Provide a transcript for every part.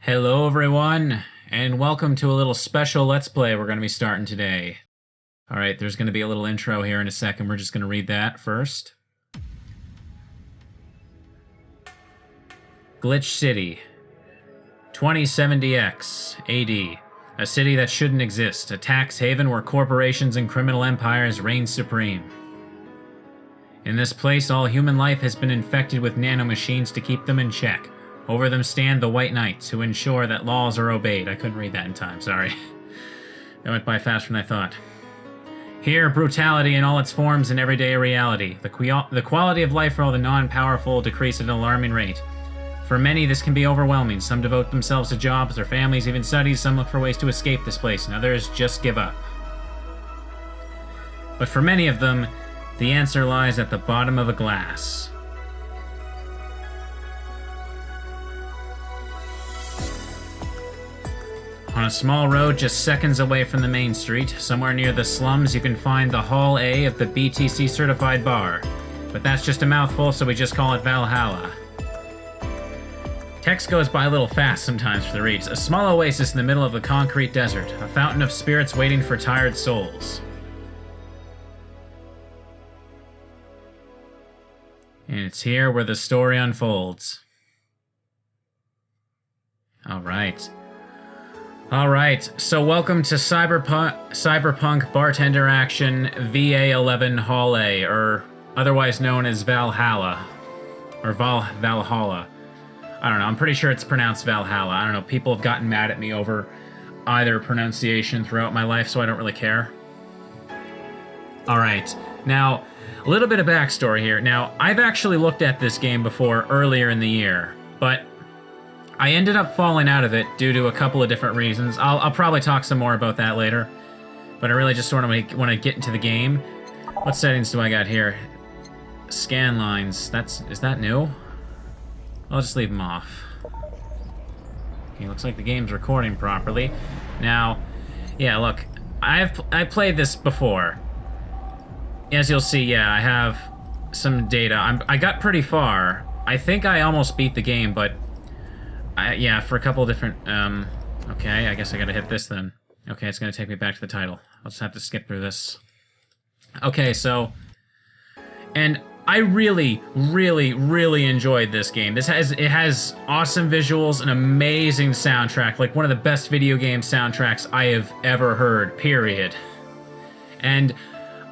Hello everyone, and welcome to a little special Let's Play we're going to be starting today. Alright, there's going to be a little intro here in a second. We're just going to read that first. Glitch City, 2070X AD. A city that shouldn't exist, a tax haven where corporations and criminal empires reign supreme. In this place, all human life has been infected with nanomachines to keep them in check. Over them stand the White Knights, who ensure that laws are obeyed. I couldn't read that in time, sorry. That went by faster than I thought. Here, brutality in all its forms in everyday reality. The quality of life for all the non-powerful decrease at an alarming rate. For many, this can be overwhelming. Some devote themselves to jobs, their families, even studies. Some look for ways to escape this place, and others just give up. But for many of them, the answer lies at the bottom of a glass. On a small road just seconds away from the main street, somewhere near the slums, you can find the Hall A of the BTC certified bar. But that's just a mouthful, so we just call it Valhalla. Text goes by a little fast sometimes for the reads. A small oasis in the middle of the concrete desert, a fountain of spirits waiting for tired souls. And it's here where the story unfolds. Alright, so welcome to Cyberpunk Bartender Action VA-11 Hall A, or otherwise known as Valhalla. Or Valhalla. I don't know, I'm pretty sure it's pronounced Valhalla. I don't know, people have gotten mad at me over either pronunciation throughout my life, so I don't really care. Alright, now, a little bit of backstory here. Now, I've actually looked at this game before earlier in the year, but I ended up falling out of it due to a couple of different reasons. I'll probably talk some more about that later, but I really just sort of want to get into the game. What settings do I got here? Scan lines. Is that new? I'll just leave them off. Okay, looks like the game's recording properly. Now, yeah, look, I played this before. As you'll see, yeah, I have some data. I got pretty far. I think I almost beat the game, but yeah, for a couple of different, okay, I guess I gotta hit this then. Okay, it's gonna take me back to the title. I'll just have to skip through this. Okay, so, and I really, really, really enjoyed this game. It has awesome visuals, an amazing soundtrack, like one of the best video game soundtracks I have ever heard, period. And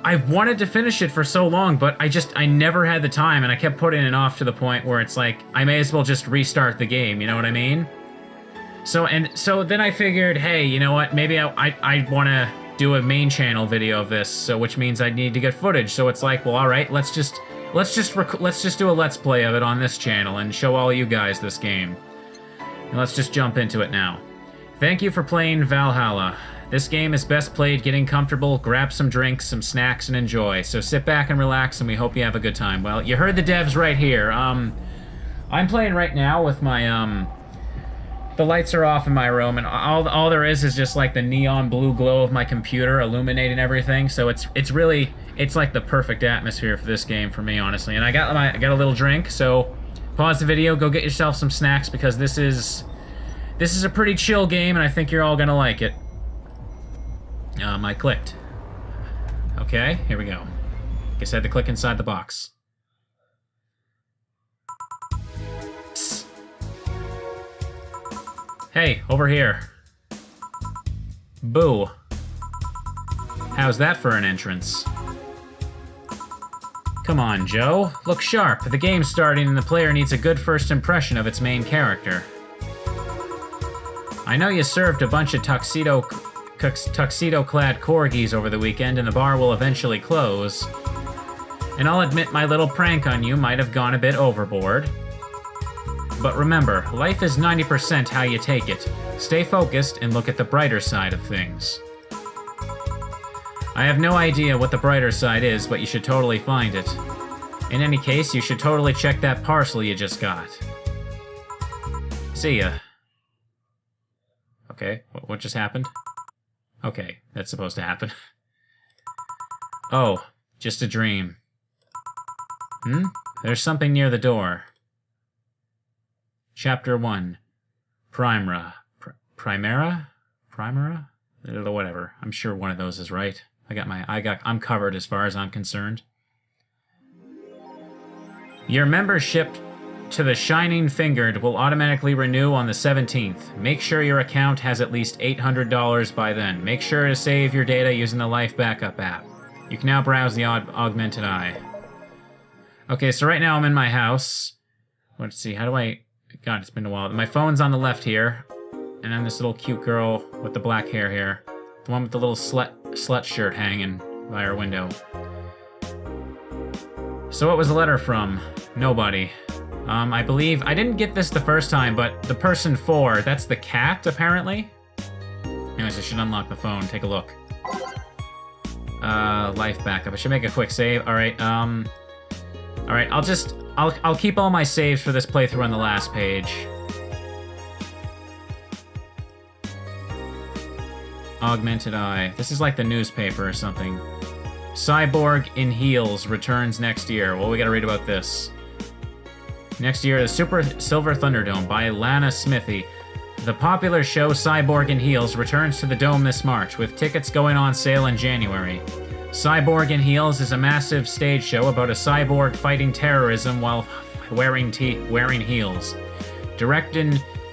I wanted to finish it for so long, but I never had the time, and I kept putting it off to the point where it's like, I may as well just restart the game, you know what I mean? So then I figured, hey, you know what, maybe I want to do a main channel video of this, so which means I need to get footage, so it's like, well, alright, let's just do a Let's Play of it on this channel and show all you guys this game. And let's just jump into it now. Thank you for playing Valhalla. This game is best played getting comfortable, grab some drinks, some snacks, and enjoy. So sit back and relax, and we hope you have a good time. Well, you heard the devs right here. I'm playing right now with my, the lights are off in my room, and all there is just like the neon blue glow of my computer illuminating everything. So it's like the perfect atmosphere for this game for me, honestly. And I got a little drink, so pause the video, go get yourself some snacks, because this is a pretty chill game, and I think you're all gonna like it. I clicked. Okay, here we go. Guess I had to click inside the box. Psst. Hey, over here. Boo. How's that for an entrance? Come on, Joe. Look sharp. The game's starting and the player needs a good first impression of its main character. I know you served a bunch of tuxedo-clad corgis over the weekend, and the bar will eventually close. And I'll admit my little prank on you might have gone a bit overboard. But remember, life is 90% how you take it. Stay focused and look at the brighter side of things. I have no idea what the brighter side is, but you should totally find it. In any case, you should totally check that parcel you just got. See ya. Okay, what just happened? Okay, that's supposed to happen. Oh, just a dream. There's something near the door. Chapter 1. Primera? Primera? Primera? Whatever. I'm sure one of those is right. I'm covered as far as I'm concerned. Your membership to the Shining Fingered will automatically renew on the 17th. Make sure your account has at least $800 by then. Make sure to save your data using the Life Backup app. You can now browse the Augmented Eye. Okay, so right now I'm in my house. Let's see, how do I... God, it's been a while. My phone's on the left here. And I'm this little cute girl with the black hair here. The one with the little slut shirt hanging by her window. So what was the letter from? Nobody. I believe... I didn't get this the first time, but the person 4, that's the cat, apparently? Anyways, I should unlock the phone. Take a look. Life backup. I should make a quick save. Alright, Alright, I'll keep all my saves for this playthrough on the last page. Augmented Eye. This is like the newspaper or something. Cyborg in Heels returns next year. Well, we gotta read about this. Next year, the Super Silver Thunderdome by Lana Smithy. The popular show Cyborg in Heels returns to the Dome this March, with tickets going on sale in January. Cyborg in Heels is a massive stage show about a cyborg fighting terrorism while wearing heels. Director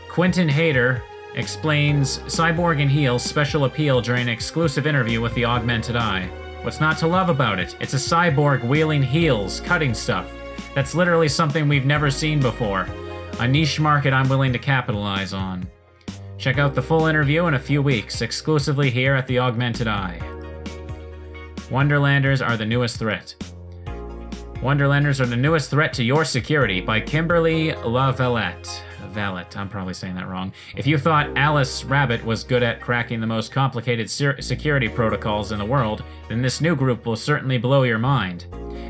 Quentin Hayter explains Cyborg in Heels' special appeal during an exclusive interview with the Augmented Eye. What's not to love about it? It's a cyborg wheeling heels, cutting stuff. That's literally something we've never seen before. A niche market I'm willing to capitalize on. Check out the full interview in a few weeks, exclusively here at the Augmented Eye. Wonderlanders are the newest threat. Wonderlanders are the newest threat to your security by Kimberly LaValette. Valette, I'm probably saying that wrong. If you thought Alice Rabbit was good at cracking the most complicated security protocols in the world, then this new group will certainly blow your mind.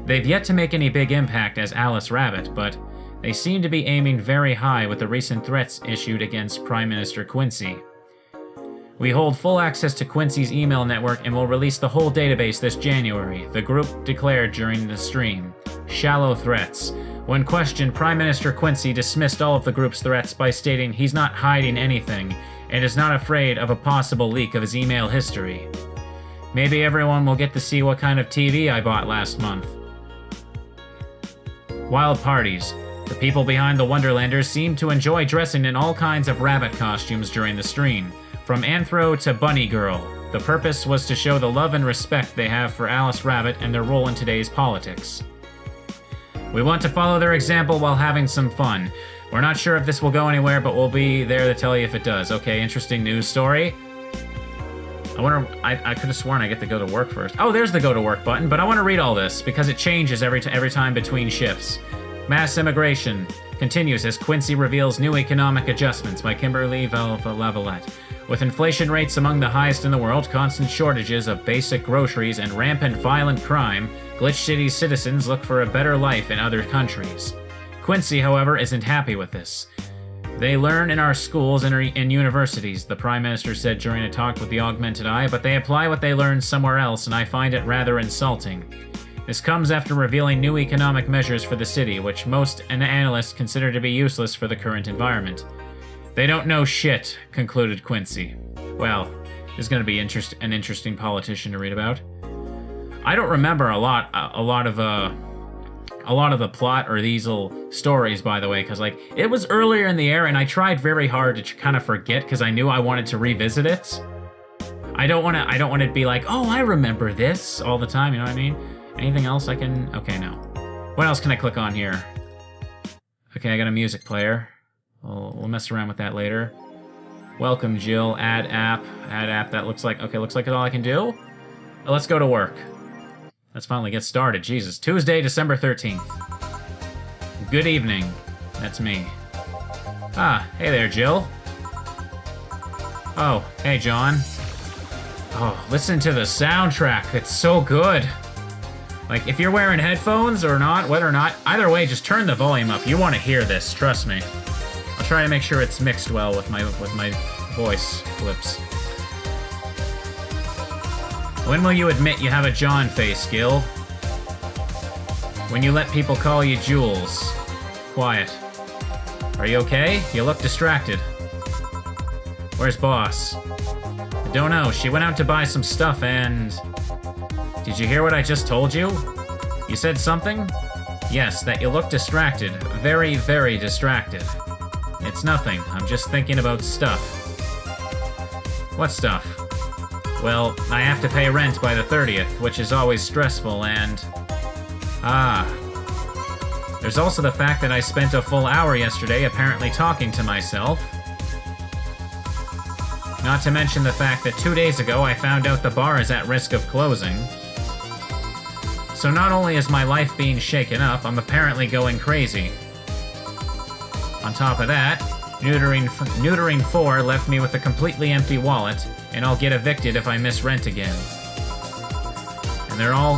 They've yet to make any big impact as Alice Rabbit, but they seem to be aiming very high with the recent threats issued against Prime Minister Quincy. We hold full access to Quincy's email network and will release the whole database this January, the group declared during the stream. Shallow threats. When questioned, Prime Minister Quincy dismissed all of the group's threats by stating he's not hiding anything and is not afraid of a possible leak of his email history. Maybe everyone will get to see what kind of TV I bought last month. Wild parties. The people behind the Wonderlanders seem to enjoy dressing in all kinds of rabbit costumes during the stream, from Anthro to Bunny Girl. The purpose was to show the love and respect they have for Alice Rabbit and their role in today's politics. We want to follow their example while having some fun. We're not sure if this will go anywhere, but we'll be there to tell you if it does. Okay, interesting news story. I wonder, I could have sworn I get to go to work first. Oh, there's the go to work button, but I want to read all this because it changes every time between shifts. Mass immigration continues as Quincy reveals new economic adjustments by Kimberly LaValette. With inflation rates among the highest in the world, constant shortages of basic groceries, and rampant violent crime, Glitch City's citizens look for a better life in other countries. Quincy, however, isn't happy with this. They learn in our schools and in universities, the Prime Minister said during a talk with the Augmented Eye, but they apply what they learn somewhere else, and I find it rather insulting. This comes after revealing new economic measures for the city, which most analysts consider to be useless for the current environment. They don't know shit, concluded Quincy. Well, this is going to be an interesting politician to read about. I don't remember a lot of the plot or these little stories, by the way, because like it was earlier in the year, and I tried very hard to kind of forget because I knew I wanted to revisit it. I don't want to be like, oh, I remember this all the time. You know what I mean? Anything else I can? Okay, no. What else can I click on here? Okay, I got a music player. We'll mess around with that later. Welcome, Jill. Add app. Add app. That looks like it's all I can do. Let's go to work. Let's finally get started. Jesus. Tuesday, December 13th. Good evening. That's me. Ah, hey there, Jill. Oh, hey, John. Oh, listen to the soundtrack. It's so good. Like, if you're wearing headphones or not, whether or not, either way, just turn the volume up. You want to hear this, trust me. I'll try to make sure it's mixed well with my voice clips. When will you admit you have a John face, Gil? When you let people call you Jules. Quiet. Are you okay? You look distracted. Where's Boss? I don't know. She went out to buy some stuff and... Did you hear what I just told you? You said something? Yes, that you look distracted. Very, very distracted. It's nothing. I'm just thinking about stuff. What stuff? Well, I have to pay rent by the 30th, which is always stressful, and... There's also the fact that I spent a full hour yesterday apparently talking to myself. Not to mention the fact that 2 days ago I found out the bar is at risk of closing. So not only is my life being shaken up, I'm apparently going crazy. On top of that, neutering 4 left me with a completely empty wallet, and I'll get evicted if I miss rent again. And there are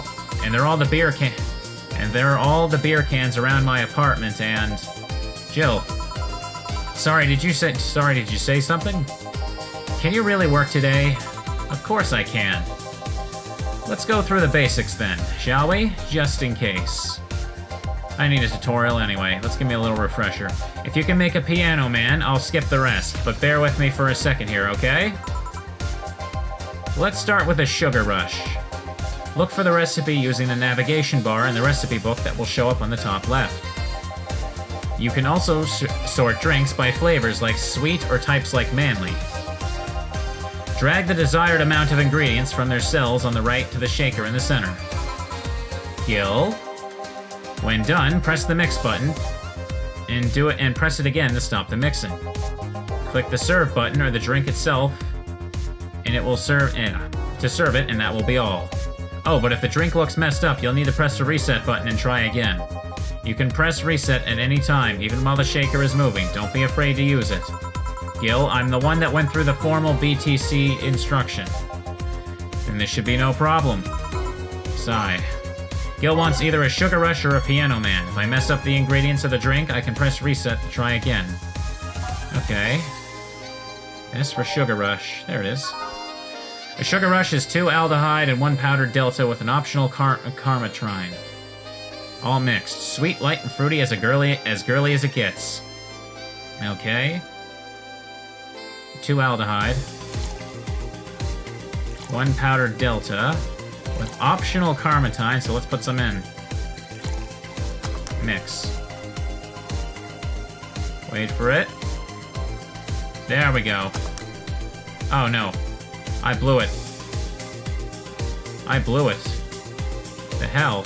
all the beer cans around my apartment, and Jill. Sorry, did you say something? Can you really work today? Of course I can. Let's go through the basics then, shall we? Just in case. I need a tutorial anyway. Let's give me a little refresher. If you can make a piano man, I'll skip the rest, but bear with me for a second here, okay? Let's start with a sugar rush. Look for the recipe using the navigation bar in the recipe book that will show up on the top left. You can also sort drinks by flavors like sweet or types like manly. Drag the desired amount of ingredients from their cells on the right to the shaker in the center. Gill. When done, press the mix button and press it again to stop the mixing. Click the serve button or the drink itself, and it will serve it, and that will be all. Oh, but if the drink looks messed up, you'll need to press the reset button and try again. You can press reset at any time, even while the shaker is moving. Don't be afraid to use it. Gil, I'm the one that went through the formal BTC instruction. And this should be no problem. Sigh. Gil wants either a sugar rush or a piano man. If I mess up the ingredients of the drink, I can press reset to try again. Okay. S for sugar rush. There it is. A sugar rush is 2 aldehyde and 1 powdered delta with an optional carmatrine. All mixed. Sweet, light, and fruity as girly as it gets. Okay. 2 aldehyde. 1 powdered delta. With optional carmatine, so let's put some in. Mix. Wait for it. There we go. Oh no. I blew it. I blew it. The hell?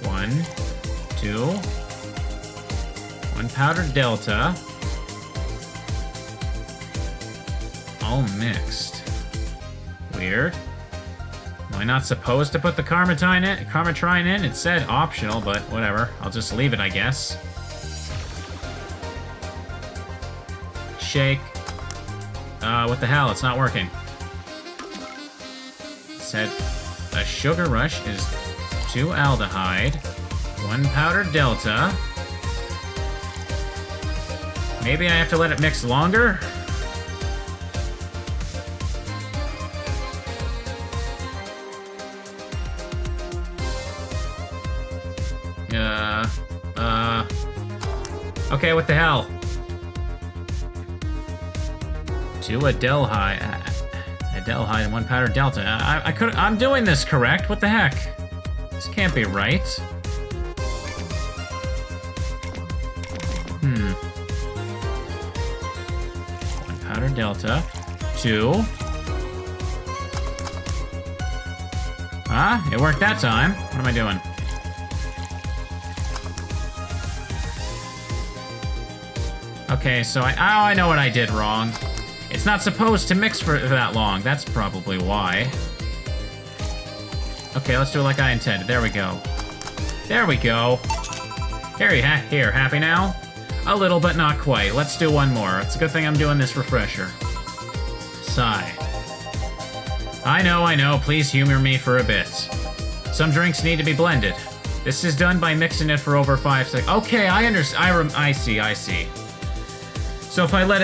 1, 2. 1 powdered delta. All mixed. Weird. Am I not supposed to put the carmatrine in? It said optional, but whatever. I'll just leave it, I guess. Shake. What the hell? It's not working. It said a sugar rush is 2 aldehyde, 1 powdered delta. Maybe I have to let it mix longer? Okay, what the hell? 2 adelhyde and 1 powdered delta. I'm doing this correct. What the heck? This can't be right. 1 powdered delta. 2. Ah, it worked that time. What am I doing? Okay, so I know what I did wrong. It's not supposed to mix for that long. That's probably why. Okay, let's do it like I intended. There we go. There we go. Here, happy now? A little, but not quite. Let's do one more. It's a good thing I'm doing this refresher. Sigh. I know. Please humor me for a bit. Some drinks need to be blended. This is done by mixing it for over 5 seconds. Okay, I understand. I see. So if I let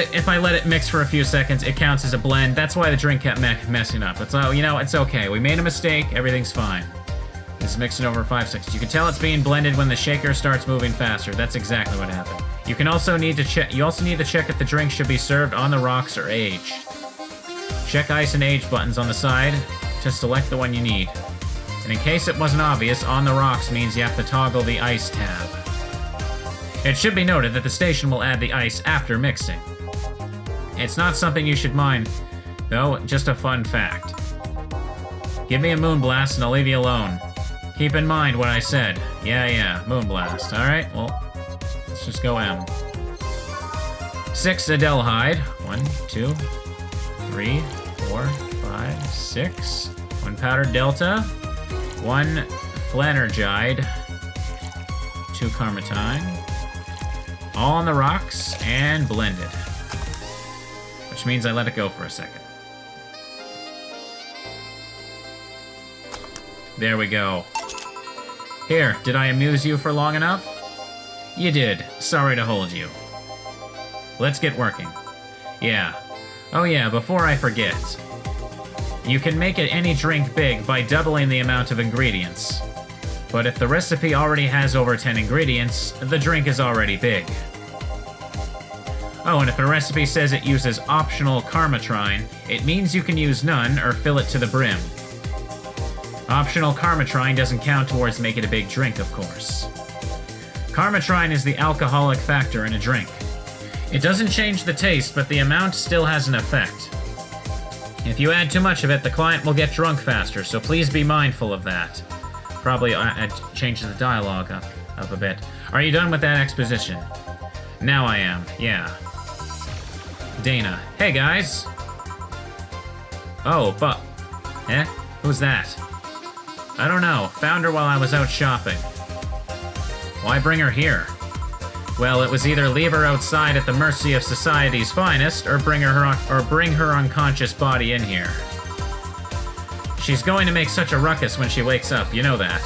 it mix for a few seconds, it counts as a blend. That's why the drink kept messing up. It's it's okay. We made a mistake. Everything's fine. It's mixing over 5 seconds. You can tell it's being blended when the shaker starts moving faster. That's exactly what happened. You can also need to check. You also need to check if the drink should be served on the rocks or aged. Check ice and age buttons on the side to select the one you need. And in case it wasn't obvious, on the rocks means you have to toggle the ice tab. It should be noted that the station will add the ice after mixing. It's not something you should mind, though, just a fun fact. Give me a moonblast and I'll leave you alone. Keep in mind what I said. Yeah, moonblast. Alright, well, let's just go M. 6 Adelhyde. 1, 2, 3, 4, 5, 6. 1 powdered delta. 1 Flanergide. 2 Carmitine. All on the rocks and blended. Which means I let it go for a second. There we go. Here, did I amuse you for long enough? You did. Sorry to hold you. Let's get working. Yeah. Oh yeah, before I forget. You can make it any drink big by doubling the amount of ingredients. But if the recipe already has over 10 ingredients, the drink is already big. Oh, and if the recipe says it uses optional Carmitrine, it means you can use none or fill it to the brim. Optional Carmitrine doesn't count towards making a big drink, of course. Carmitrine is the alcoholic factor in a drink. It doesn't change the taste, but the amount still has an effect. If you add too much of it, the client will get drunk faster, so please be mindful of that. Probably changes the dialogue up a bit. Are you done with that exposition? Now I am, yeah. Dana. Hey, guys. Oh, but... Eh? Who's that? I don't know. Found her while I was out shopping. Why bring her here? Well, it was either leave her outside at the mercy of society's finest, or bring her unconscious body in here. She's going to make such a ruckus when she wakes up, you know that.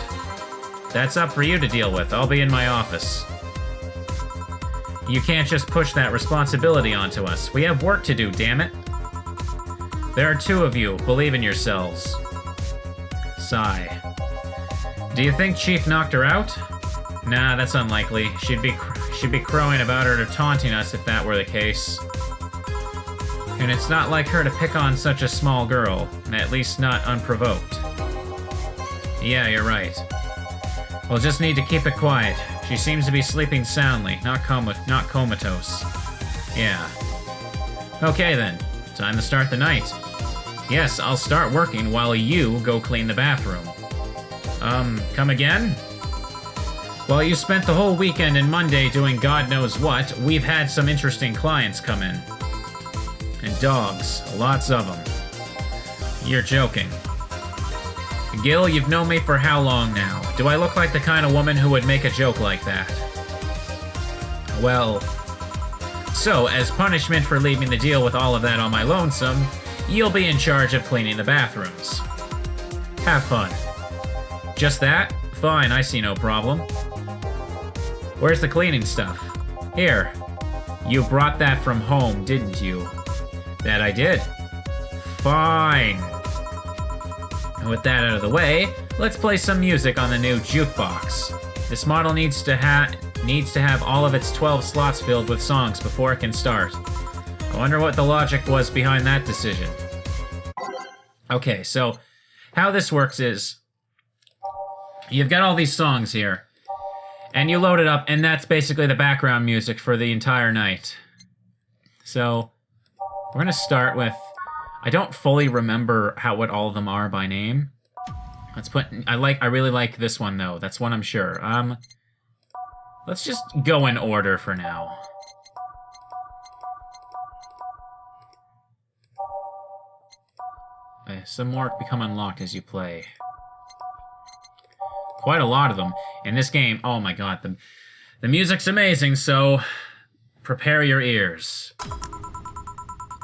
That's up for you to deal with. I'll be in my office. You can't just push that responsibility onto us. We have work to do, damn it. There are 2 of you. Believe in yourselves. Sigh. Do you think Chief knocked her out? Nah, that's unlikely. She'd be crowing about her or taunting us if that were the case. And it's not like her to pick on such a small girl, at least not unprovoked. Yeah, you're right. We'll just need to keep it quiet. She seems to be sleeping soundly, not comatose. Yeah. Okay then, time to start the night. Yes, I'll start working while you go clean the bathroom. Come again? While you spent the whole weekend and Monday doing God knows what, we've had some interesting clients come in. And dogs, lots of them. You're joking. Gil, you've known me for how long now? Do I look like the kind of woman who would make a joke like that? Well, so as punishment for leaving the deal with all of that on my lonesome, you'll be in charge of cleaning the bathrooms. Have fun. Just that? Fine, I see no problem. Where's the cleaning stuff? Here. You brought that from home, didn't you? That I did. Fine. And with that out of the way, let's play some music on the new jukebox. This model needs to have all of its 12 slots filled with songs before it can start. I wonder what the logic was behind that decision. Okay, so how this works is you've got all these songs here, and you load it up, and that's basically the background music for the entire night. So we're gonna start with, I don't fully remember what all of them are by name. Let's put, I really like this one though. That's one I'm sure. Let's just go in order for now. Some more become unlocked as you play. Quite a lot of them. In this game, oh my god, the music's amazing, so prepare your ears.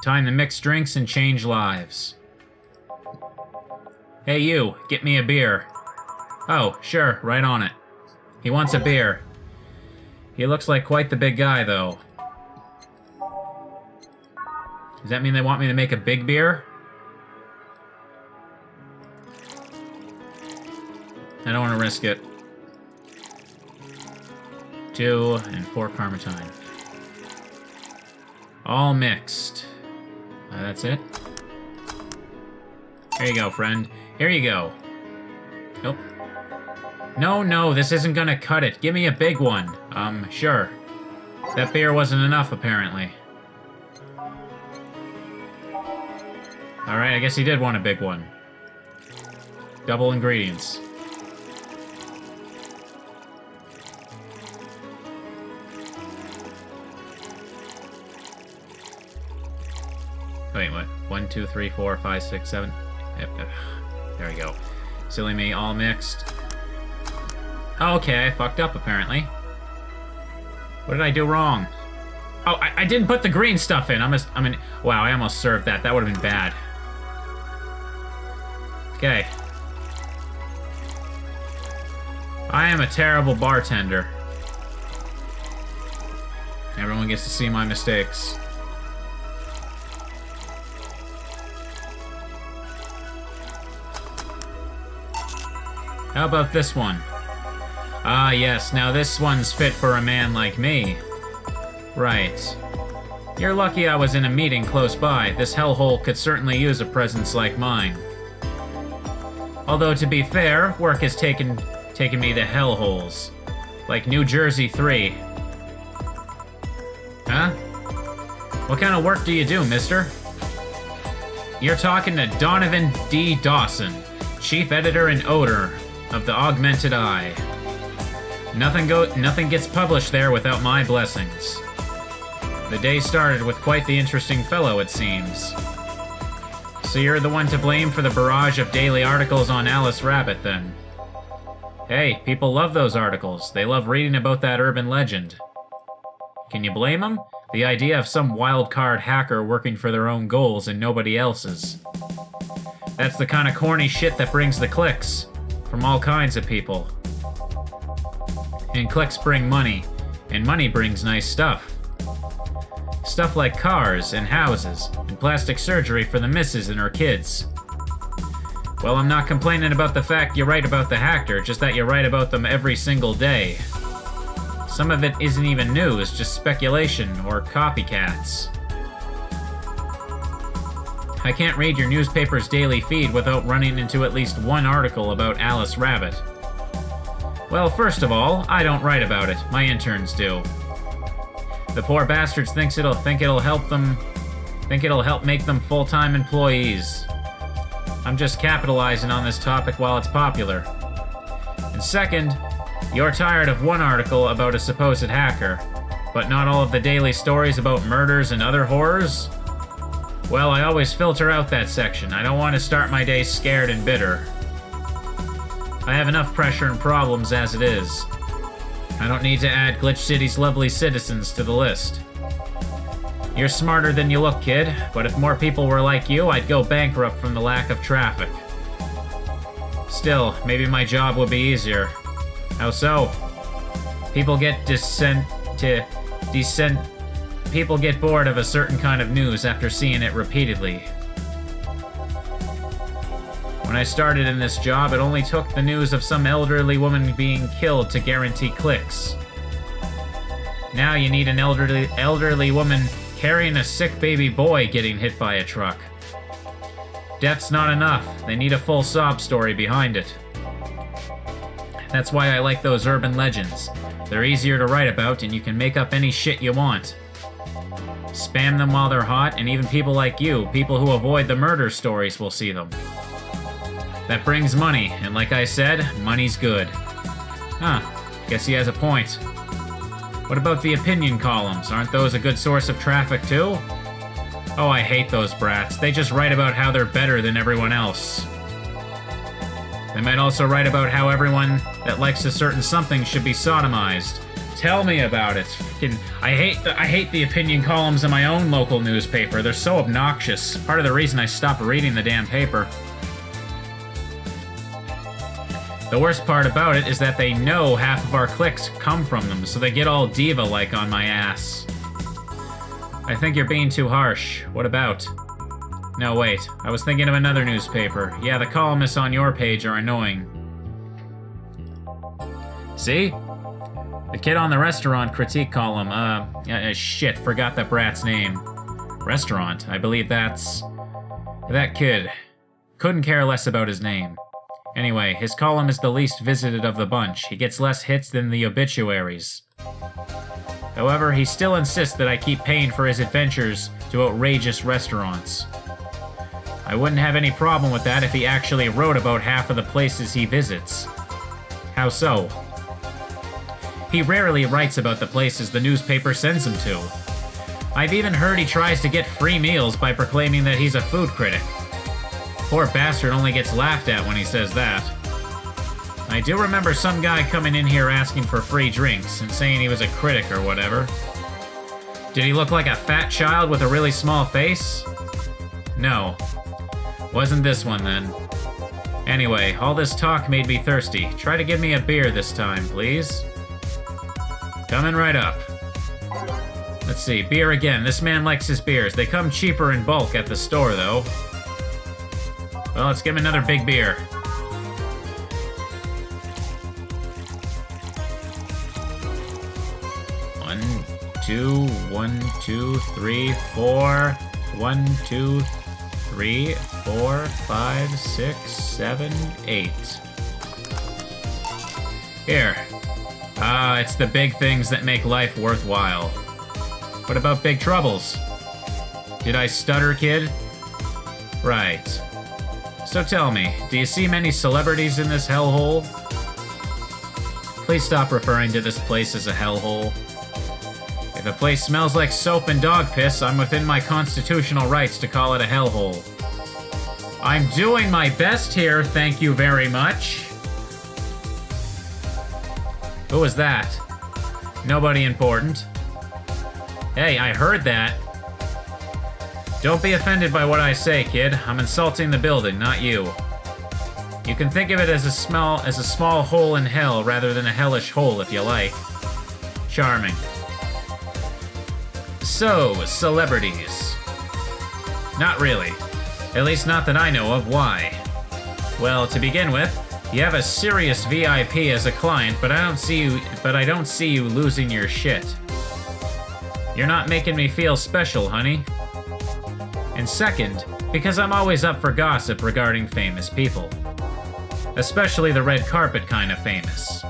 Time to mix drinks and change lives. Hey you, get me a beer. Oh, sure, right on it. He wants a beer. He looks like quite the big guy, though. Does that mean they want me to make a big beer? I don't want to risk it. 2 and 4 Karmatine. All mixed. That's it. Here you go, friend. Here you go. Nope. No, this isn't gonna cut it. Give me a big one. Sure. That beer wasn't enough, apparently. Alright, I guess he did want a big one. Double ingredients. Wait, what? 1, 2, 3, 4, 5, 6, 7. Yep. There we go. Silly me, all mixed. Oh, okay, I fucked up, apparently. What did I do wrong? Oh, I didn't put the green stuff in. Wow, I almost served that. That would have been bad. Okay. I am a terrible bartender. Everyone gets to see my mistakes. How about this one? Ah, yes, now this one's fit for a man like me. Right. You're lucky I was in a meeting close by. This hellhole could certainly use a presence like mine. Although, to be fair, work has taken me to hellholes. Like New Jersey 3. Huh? What kind of work do you do, mister? You're talking to Donovan D. Dawson, chief editor and owner of the Augmented Eye. Nothing gets published there without my blessings. The day started with quite the interesting fellow, it seems. So you're the one to blame for the barrage of daily articles on Alice Rabbit, then? Hey, people love those articles. They love reading about that urban legend. Can you blame them? The idea of some wild-card hacker working for their own goals and nobody else's. That's the kind of corny shit that brings the clicks. From all kinds of people. And clicks bring money, and money brings nice stuff. Stuff like cars, and houses, and plastic surgery for the missus and her kids. Well, I'm not complaining about the fact you write about the hacker, just that you write about them every single day. Some of it isn't even news, just speculation, or copycats. I can't read your newspaper's daily feed without running into at least one article about Alice Rabbit. Well, first of all, I don't write about it. My interns do. The poor bastards think it'll help make them full-time employees. I'm just capitalizing on this topic while it's popular. And second, you're tired of one article about a supposed hacker, but not all of the daily stories about murders and other horrors? Well, I always filter out that section. I don't want to start my day scared and bitter. I have enough pressure and problems as it is. I don't need to add Glitch City's lovely citizens to the list. You're smarter than you look, kid, but if more people were like you, I'd go bankrupt from the lack of traffic. Still, maybe my job would be easier. How so? People get People get bored of a certain kind of news after seeing it repeatedly. When I started in this job, it only took the news of some elderly woman being killed to guarantee clicks. Now you need an elderly woman carrying a sick baby boy getting hit by a truck. Death's not enough. They need a full sob story behind it. That's why I like those urban legends. They're easier to write about, and you can make up any shit you want. Spam them while they're hot, and even people like you, people who avoid the murder stories, will see them. That brings money, and like I said, money's good. Huh, guess he has a point. What about the opinion columns? Aren't those a good source of traffic too? Oh, I hate those brats. They just write about how they're better than everyone else. They might also write about how everyone that likes a certain something should be sodomized. Tell me about it. I hate the opinion columns in my own local newspaper. They're so obnoxious. Part of the reason I stopped reading the damn paper. The worst part about it is that they know half of our clicks come from them, so they get all diva-like on my ass. I think you're being too harsh. What about? No, wait. I was thinking of another newspaper. Yeah, the columnists on your page are annoying. See? The kid on the restaurant critique column, shit, forgot that brat's name. Restaurant, I believe that's... that kid. Couldn't care less about his name. Anyway, his column is the least visited of the bunch. He gets less hits than the obituaries. However, he still insists that I keep paying for his adventures to outrageous restaurants. I wouldn't have any problem with that if he actually wrote about half of the places he visits. How so? He rarely writes about the places the newspaper sends him to. I've even heard he tries to get free meals by proclaiming that he's a food critic. Poor bastard only gets laughed at when he says that. I do remember some guy coming in here asking for free drinks and saying he was a critic or whatever. Did he look like a fat child with a really small face? No. Wasn't this one then. Anyway, all this talk made me thirsty. Try to give me a beer this time, please. Coming right up. Let's see, beer again. This man likes his beers. They come cheaper in bulk at the store, though. Well, let's give him another big beer. One, two, three, four. 1, 2, 3, 4, 5, 6, 7, 8. Here. Ah, it's the big things that make life worthwhile. What about big troubles? Did I stutter, kid? Right. So tell me, do you see many celebrities in this hellhole? Please stop referring to this place as a hellhole. If a place smells like soap and dog piss, I'm within my constitutional rights to call it a hellhole. I'm doing my best here, thank you very much. Who was that? Nobody important. Hey, I heard that. Don't be offended by what I say, kid. I'm insulting the building, not you. You can think of it as a small hole in hell rather than a hellish hole if you like. Charming. So, celebrities. Not really. At least not that I know of. Why? Well, to begin with, you have a serious VIP as a client, but I don't see you losing your shit. You're not making me feel special, honey. And second, because I'm always up for gossip regarding famous people. Especially the red carpet kind of famous.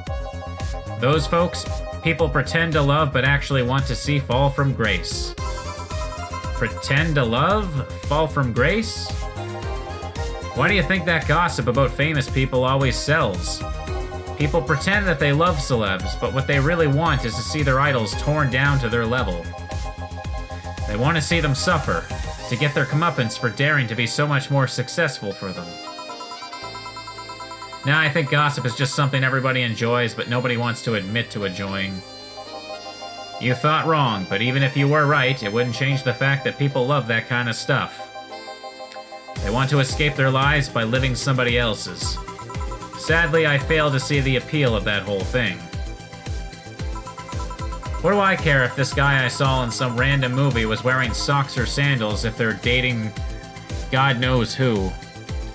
Those folks, people pretend to love but actually want to see fall from grace. Pretend to love? Fall from grace? Why do you think that gossip about famous people always sells? People pretend that they love celebs, but what they really want is to see their idols torn down to their level. They want to see them suffer, to get their comeuppance for daring to be so much more successful for them. Now, I think gossip is just something everybody enjoys, but nobody wants to admit to enjoying. You thought wrong, but even if you were right, it wouldn't change the fact that people love that kind of stuff. They want to escape their lives by living somebody else's. Sadly, I fail to see the appeal of that whole thing. What do I care if this guy I saw in some random movie was wearing socks or sandals if they're dating God knows who?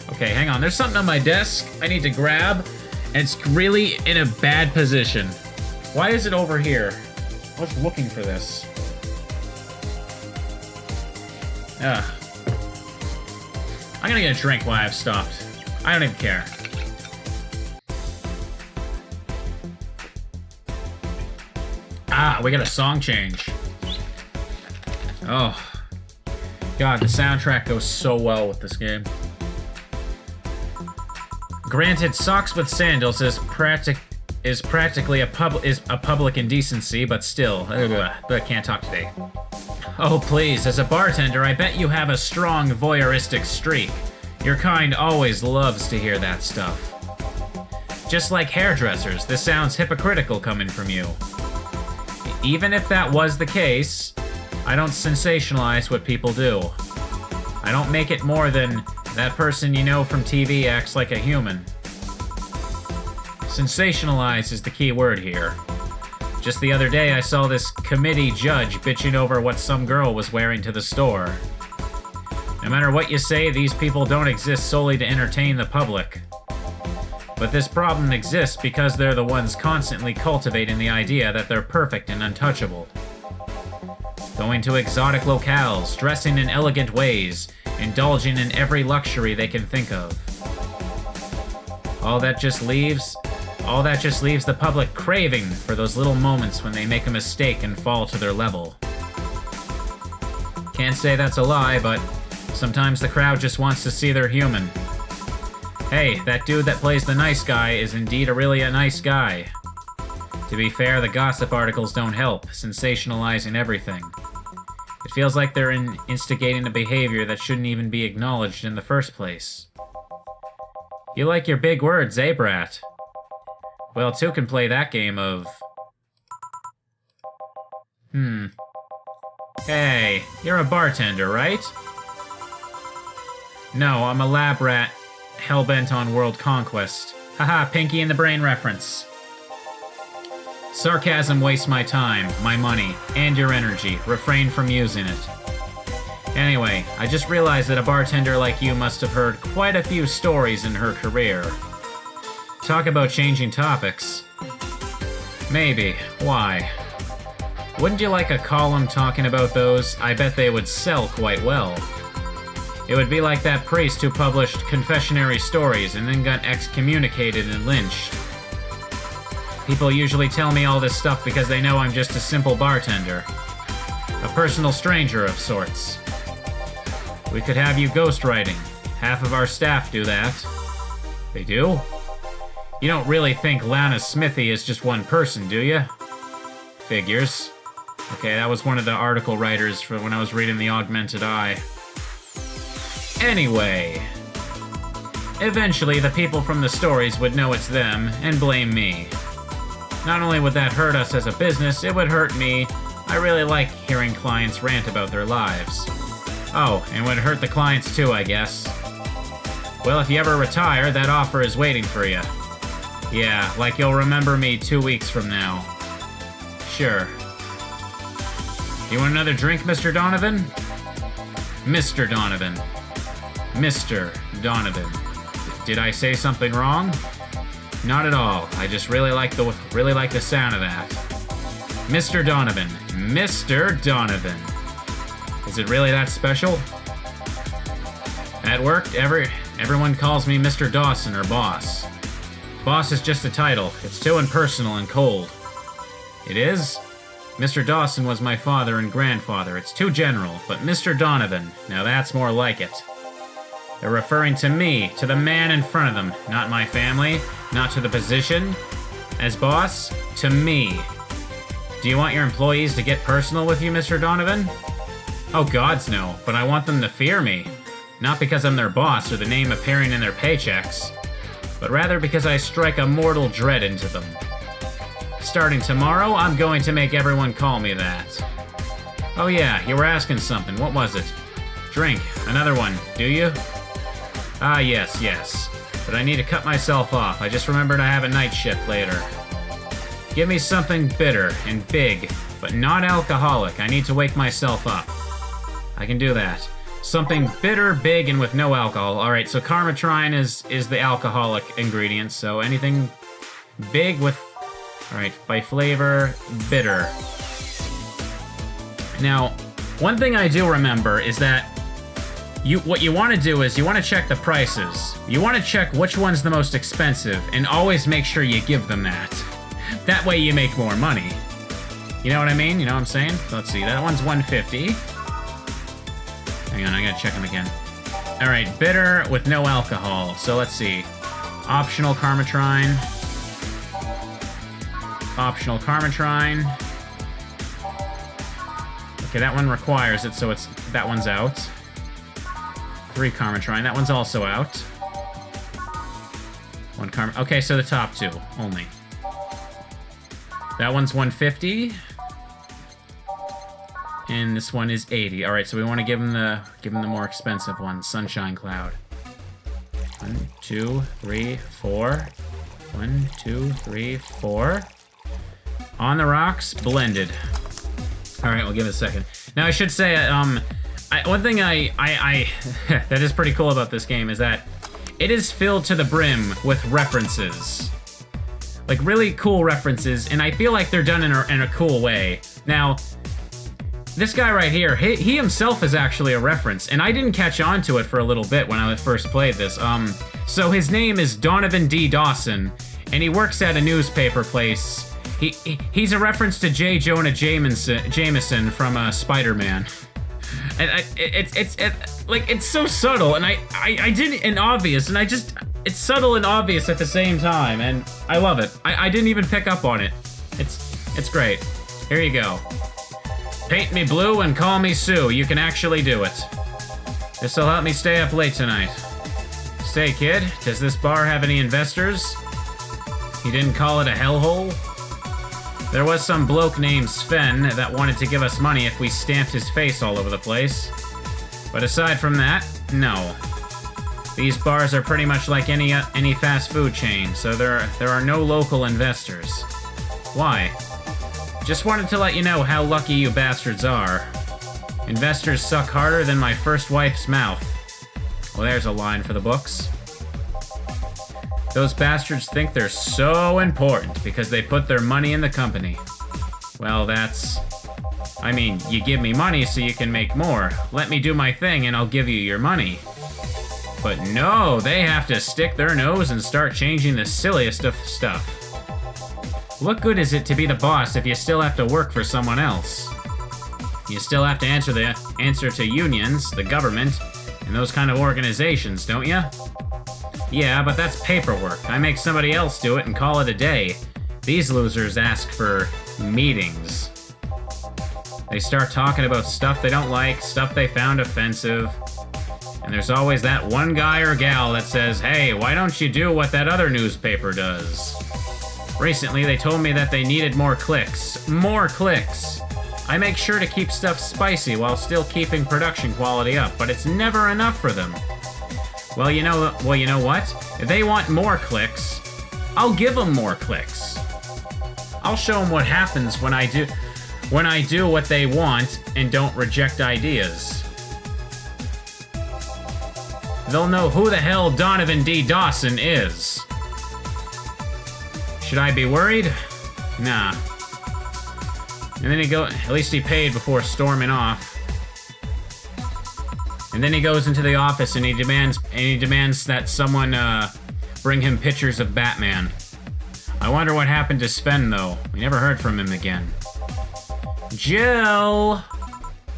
Okay, hang on. There's something on my desk I need to grab, and it's really in a bad position. Why is it over here? I was looking for this. Ugh. I'm gonna get a drink while I've stopped. I don't even care. Ah, we got a song change. Oh. God, the soundtrack goes so well with this game. Granted, socks with sandals is practically a public indecency, but still, I can't talk today. Oh please, as a bartender, I bet you have a strong voyeuristic streak. Your kind always loves to hear that stuff. Just like hairdressers, this sounds hypocritical coming from you. Even if that was the case, I don't sensationalize what people do. I don't make it more than that person you know from TV acts like a human. Sensationalize is the key word here. Just the other day, I saw this committee judge bitching over what some girl was wearing to the store. No matter what you say, these people don't exist solely to entertain the public. But this problem exists because they're the ones constantly cultivating the idea that they're perfect and untouchable. Going to exotic locales, dressing in elegant ways, indulging in every luxury they can think of. All that just leaves the public craving for those little moments when they make a mistake and fall to their level. Can't say that's a lie, but sometimes the crowd just wants to see they're human. Hey, that dude that plays the nice guy is indeed really a nice guy. To be fair, the gossip articles don't help, sensationalizing everything. It feels like they're instigating a behavior that shouldn't even be acknowledged in the first place. You like your big words, eh, brat? Well, two can play that game of... Hey, you're a bartender, right? No, I'm a lab rat, hellbent on world conquest. Haha, Pinky in the Brain reference. Sarcasm wastes my time, my money, and your energy. Refrain from using it. Anyway, I just realized that a bartender like you must have heard quite a few stories in her career. Talk about changing topics. Maybe. Why? Wouldn't you like a column talking about those? I bet they would sell quite well. It would be like that priest who published confessionary stories and then got excommunicated and lynched. People usually tell me all this stuff because they know I'm just a simple bartender. A personal stranger of sorts. We could have you ghostwriting. Half of our staff do that. They do? You don't really think Lana's Smithy is just one person, do you? Figures. Okay, that was one of the article writers for when I was reading The Augmented Eye. Anyway. Eventually, the people from the stories would know it's them and blame me. Not only would that hurt us as a business, it would hurt me. I really like hearing clients rant about their lives. Oh, and would hurt the clients too, I guess. Well, if you ever retire, that offer is waiting for you. Yeah, like you'll remember me 2 weeks from now. Sure. You want another drink, Mr. Donovan? Mr. Donovan. Mr. Donovan. Did I say something wrong? Not at all. I just really like the sound of that. Mr. Donovan. Mr. Donovan. Is it really that special? At work, everyone calls me Mr. Dawson or Boss. Boss is just a title. It's too impersonal and cold. It is? Mr. Dawson was my father and grandfather. It's too general, but Mr. Donovan, now that's more like it. They're referring to me, to the man in front of them, not my family, not to the position. As boss, to me. Do you want your employees to get personal with you, Mr. Donovan? Oh gods no, but I want them to fear me. Not because I'm their boss or the name appearing in their paychecks, but rather because I strike a mortal dread into them. Starting tomorrow, I'm going to make everyone call me that. Oh yeah, you were asking something. What was it? Drink. Another one, do you? Ah, yes. But I need to cut myself off. I just remembered I have a night shift later. Give me something bitter and big, but not alcoholic. I need to wake myself up. I can do that. Something bitter, big, and with no alcohol. Alright, so Karmatrine is the alcoholic ingredient, so anything big with... Alright, by flavor, bitter. Now, one thing I do remember is that what you want to do is you want to check the prices. You want to check which one's the most expensive, and always make sure you give them that. That way you make more money. You know what I mean? You know what I'm saying? Let's see, that one's $150. Hang on, I gotta check them again. Alright, bitter with no alcohol. So let's see. Optional Karmatrine. Optional Karmatrine. Okay, that one requires it, so that one's out. 3 Karmatrine, that one's also out. 1 Karma. Okay, so the top 2 only. That one's 150. And this one is 80. All right, so we want to give him the more expensive one, Sunshine Cloud. 1, 2, 3, 4. 1, 2, 3, 4. On the rocks, blended. All right, we'll give it a second. Now I should say, one thing I that is pretty cool about this game is that it is filled to the brim with references. Like, really cool references, and I feel like they're done in a cool way. Now, this guy right here, he himself is actually a reference, and I didn't catch on to it for a little bit when I first played this. So his name is Donovan D. Dawson, and he works at a newspaper place. He's a reference to J. Jonah Jameson from Spider-Man. And it's so subtle, and I didn't, and obvious, and it's subtle and obvious at the same time, and I love it. I didn't even pick up on it. It's great. Here you go. Paint me blue and call me Sue. You can actually do it. This'll help me stay up late tonight. Say, kid, does this bar have any investors? You didn't call it a hellhole? There was some bloke named Sven that wanted to give us money if we stamped his face all over the place. But aside from that, no. These bars are pretty much like any fast food chain, so there are no local investors. Why? Just wanted to let you know how lucky you bastards are. Investors suck harder than my first wife's mouth. Well, there's a line for the books. Those bastards think they're so important because they put their money in the company. Well, I mean, you give me money so you can make more. Let me do my thing and I'll give you your money. But no, they have to stick their nose and start changing the silliest of stuff. What good is it to be the boss if you still have to work for someone else? You still have to answer to unions, the government, and those kind of organizations, don't you? Yeah, but that's paperwork. I make somebody else do it and call it a day. These losers ask for meetings. They start talking about stuff they don't like, stuff they found offensive. And there's always that one guy or gal that says, hey, why don't you do what that other newspaper does? Recently, they told me that they needed more clicks. More clicks! I make sure to keep stuff spicy while still keeping production quality up, but it's never enough for them. Well, you know what? If they want more clicks, I'll give them more clicks. I'll show them what happens when I do what they want and don't reject ideas. They'll know who the hell Donovan D. Dawson is. Should I be worried? Nah. And then at least he paid before storming off. And then he goes into the office and he demands that someone bring him pictures of Batman. I wonder what happened to Sven, though. We never heard from him again. Jill!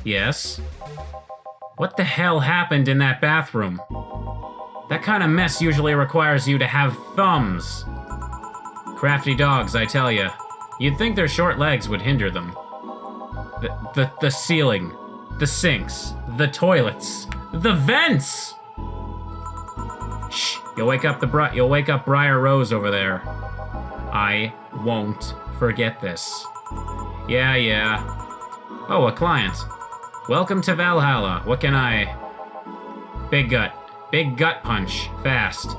Yes? What the hell happened in that bathroom? That kind of mess usually requires you to have thumbs. Crafty dogs, I tell ya. You'd think their short legs would hinder them. The ceiling, the sinks, the toilets, the vents! Shh, you'll wake up Briar Rose over there. I won't forget this. Yeah. Oh, a client. Welcome to Valhalla. What can I... Big gut punch. Fast.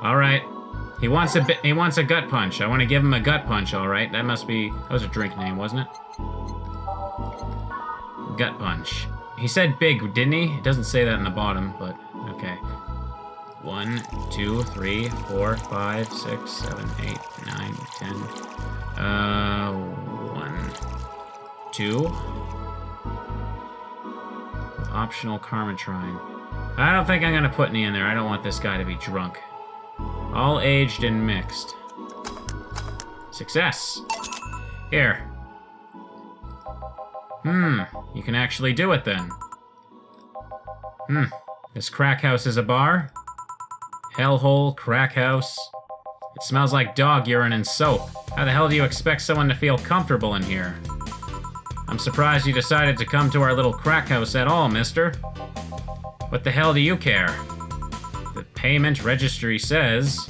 Alright. He wants a gut punch. I want to give him a gut punch, alright. That was a drink name, wasn't it? Gut punch. He said big, didn't he? It doesn't say that in the bottom, but okay. 1, 2, 3, 4, 5, 6, 7, 8, 9, 10. 1, 2. With optional Karmatrine. I don't think I'm gonna put any in there. I don't want this guy to be drunk. All aged and mixed. Success. Here. You can actually do it then. This crack house is a bar? Hellhole, crack house. It smells like dog urine and soap. How the hell do you expect someone to feel comfortable in here? I'm surprised you decided to come to our little crack house at all, mister. What the hell do you care? The payment registry says...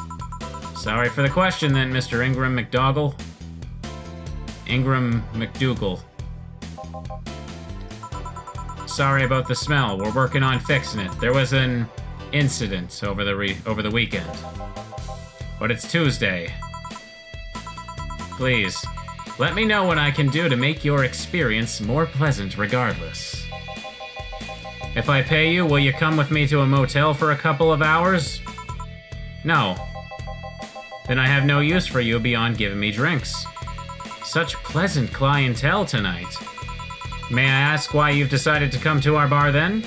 Sorry for the question then, Mr. Ingram McDougal. Ingram McDougal. Sorry about the smell. We're working on fixing it. There was an incident over the weekend. But it's Tuesday. Please, let me know what I can do to make your experience more pleasant regardless. If I pay you, will you come with me to a motel for a couple of hours? No. Then I have no use for you beyond giving me drinks. Such pleasant clientele tonight. May I ask why you've decided to come to our bar then?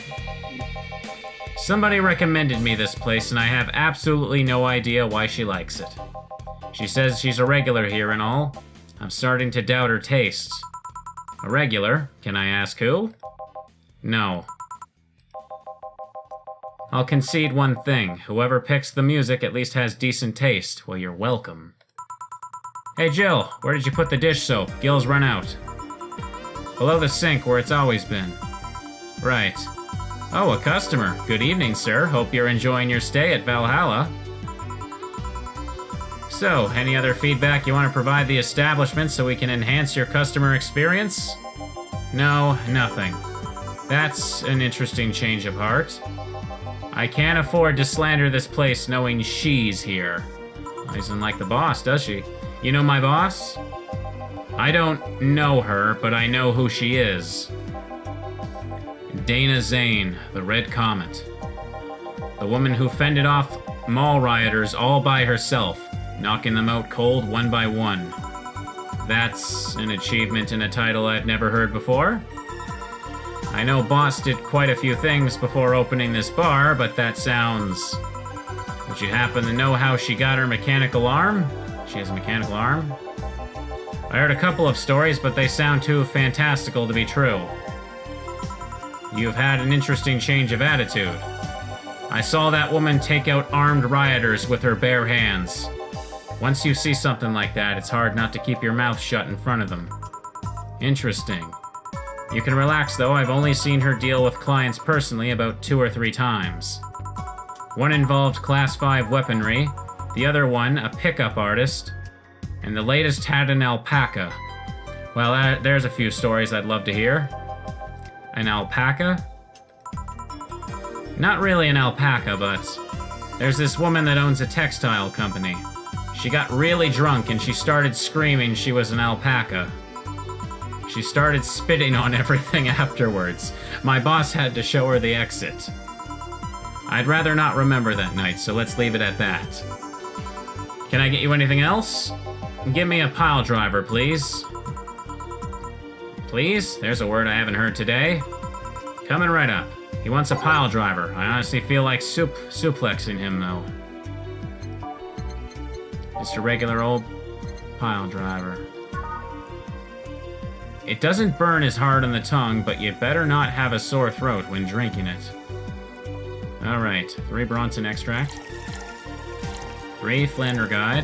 Somebody recommended me this place and I have absolutely no idea why she likes it. She says she's a regular here and all. I'm starting to doubt her tastes. A regular? Can I ask who? No. I'll concede one thing. Whoever picks the music at least has decent taste. Well, you're welcome. Hey Jill, where did you put the dish soap? Gil's run out. Below the sink where it's always been. Right. Oh, a customer. Good evening, sir. Hope you're enjoying your stay at Valhalla. So, any other feedback you want to provide the establishment so we can enhance your customer experience? No, nothing. That's an interesting change of heart. I can't afford to slander this place knowing she's here. Isn't like the boss, does she? You know my boss? I don't know her, but I know who she is. Dana Zane, the Red Comet. The woman who fended off mall rioters all by herself, knocking them out cold one by one. That's an achievement in a title I've never heard before. I know Boss did quite a few things before opening this bar, but that sounds... Would you happen to know how she got her mechanical arm? She has a mechanical arm? I heard a couple of stories, but they sound too fantastical to be true. You've had an interesting change of attitude. I saw that woman take out armed rioters with her bare hands. Once you see something like that, it's hard not to keep your mouth shut in front of them. Interesting. You can relax though, I've only seen her deal with clients personally about 2 or 3 times. One involved Class 5 weaponry, the other one a pickup artist, and the latest had an alpaca. Well, there's a few stories I'd love to hear. An alpaca? Not really an alpaca, but there's this woman that owns a textile company. She got really drunk and she started screaming she was an alpaca. She started spitting on everything afterwards. My boss had to show her the exit. I'd rather not remember that night, so let's leave it at that. Can I get you anything else? Give me a pile driver, please. Please? There's a word I haven't heard today. Coming right up. He wants a pile driver. I honestly feel like suplexing him, though. Just a regular old pile driver. It doesn't burn as hard on the tongue, but you better not have a sore throat when drinking it. Alright, 3 Bronson extract. 3 Flanergide.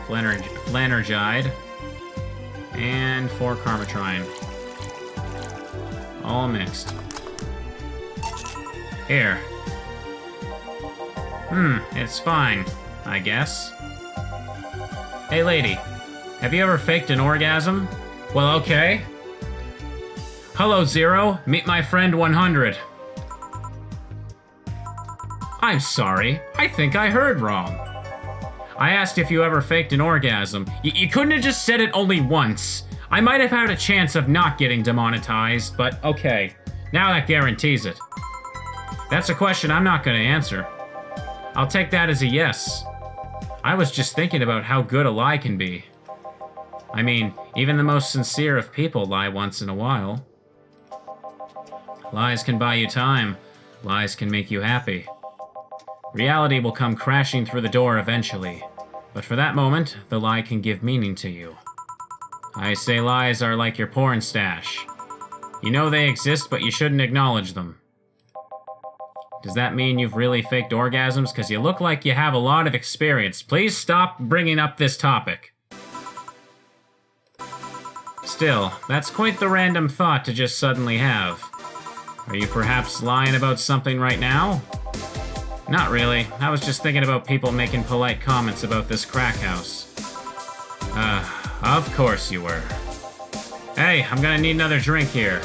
Flanergide. And 4 Carmitrine. All mixed. Here. It's fine, I guess. Hey lady, have you ever faked an orgasm? Well, okay. Hello, Zero. Meet my friend 100. I'm sorry. I think I heard wrong. I asked if you ever faked an orgasm. You couldn't have just said it only once. I might have had a chance of not getting demonetized, but okay. Now that guarantees it. That's a question I'm not going to answer. I'll take that as a yes. I was just thinking about how good a lie can be. I mean, even the most sincere of people lie once in a while. Lies can buy you time. Lies can make you happy. Reality will come crashing through the door eventually, but for that moment, the lie can give meaning to you. I say lies are like your porn stash. You know they exist, but you shouldn't acknowledge them. Does that mean you've really faked orgasms? Because you look like you have a lot of experience. Please stop bringing up this topic. Still, that's quite the random thought to just suddenly have. Are you perhaps lying about something right now? Not really. I was just thinking about people making polite comments about this crack house. Of course you were. Hey, I'm gonna need another drink here.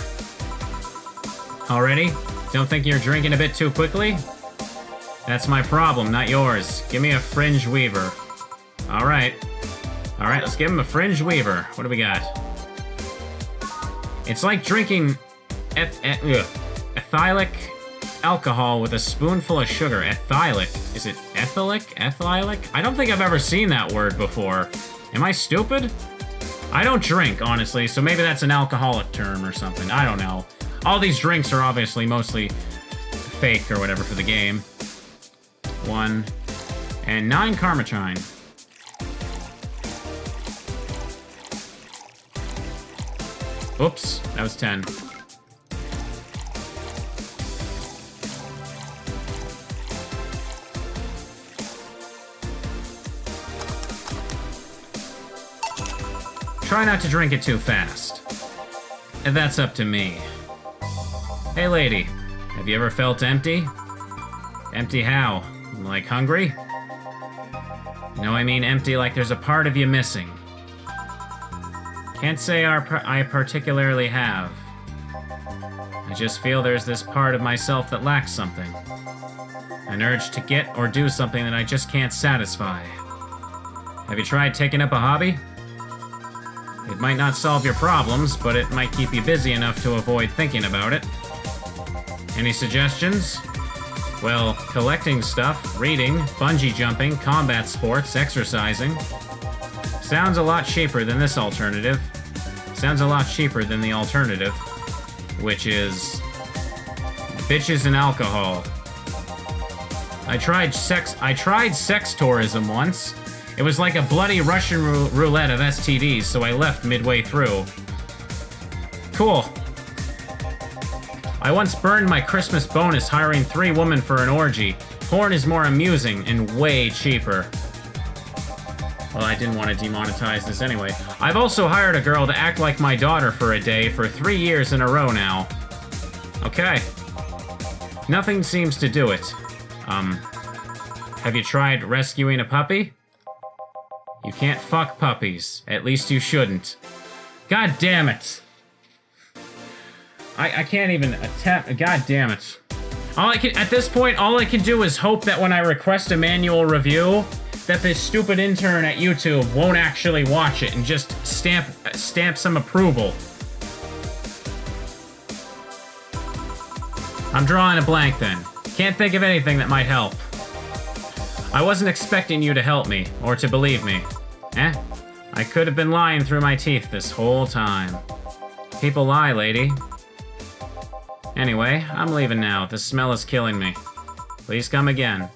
Already? Don't think you're drinking a bit too quickly? That's my problem, not yours. Give me a fringe weaver. Alright. Alright, let's give him a fringe weaver. What do we got? It's like drinking ethylic alcohol with a spoonful of sugar. Ethylic. Is it ethylic? Ethylic? I don't think I've ever seen that word before. Am I stupid? I don't drink, honestly, so maybe that's an alcoholic term or something. I don't know. All these drinks are obviously mostly fake or whatever for the game. 1. And 9 Karmachine. Oops, that was 10. Try not to drink it too fast. And that's up to me. Hey lady, have you ever felt empty? Empty how? Like hungry? No, I mean empty like there's a part of you missing. Can't say I particularly have. I just feel there's this part of myself that lacks something. An urge to get or do something that I just can't satisfy. Have you tried taking up a hobby? It might not solve your problems, but it might keep you busy enough to avoid thinking about it. Any suggestions? Well, collecting stuff, reading, bungee jumping, combat sports, exercising. Sounds a lot cheaper than this alternative. Sounds a lot cheaper than the alternative, which is bitches and alcohol. I tried sex tourism once. It was like a bloody Russian roulette of STDs, so I left midway through. Cool. I once burned my Christmas bonus hiring 3 women for an orgy. Porn is more amusing and way cheaper. Well, I didn't want to demonetize this anyway. I've also hired a girl to act like my daughter for a day for 3 years in a row now. Okay. Nothing seems to do it. Have you tried rescuing a puppy? You can't fuck puppies. At least you shouldn't. God damn it. I can't even attempt. God damn it. At this point, all I can do is hope that when I request a manual review, that this stupid intern at YouTube won't actually watch it and just stamp some approval. I'm drawing a blank then. Can't think of anything that might help. I wasn't expecting you to help me, or to believe me. I could have been lying through my teeth this whole time. People lie, lady. Anyway, I'm leaving now. The smell is killing me. Please come again.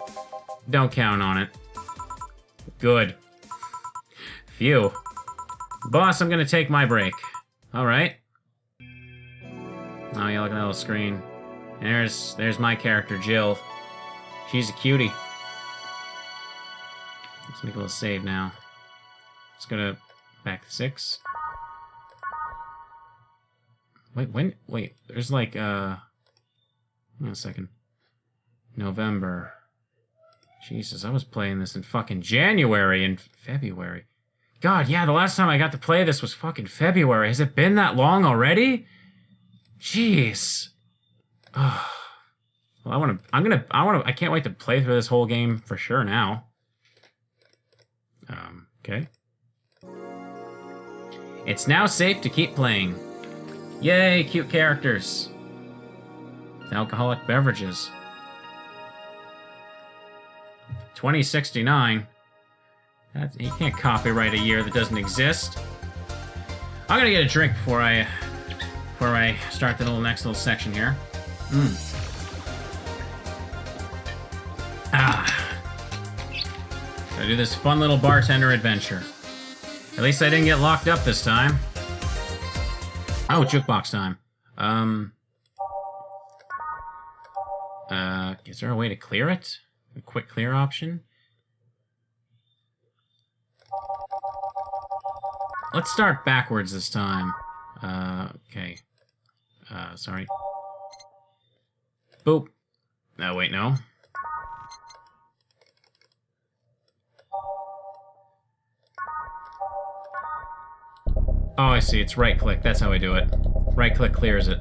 Don't count on it. Good. Phew. Boss, I'm gonna take my break. Alright. Oh, yeah, look at that little screen. There's my character, Jill. She's a cutie. Let's make a little save now. Let's go to back to 6. Wait, there's like, hang on a second. November. Jesus, I was playing this in fucking January and February. God, yeah, the last time I got to play this was fucking February. Has it been that long already? Jeez. Oh. Well, I can't wait to play through this whole game for sure now. Okay. It's now safe to keep playing. Yay, cute characters. Alcoholic beverages. 2069. You can't copyright a year that doesn't exist. I'm gonna get a drink before I start the next little section here. Gotta do this fun little bartender adventure. At least I didn't get locked up this time. Oh, jukebox time. Is there a way to clear it? A quick clear option? Let's start backwards this time. Okay. Sorry. Boop. Oh, wait, no. Oh, I see. It's right-click. That's how I do it. Right-click clears it.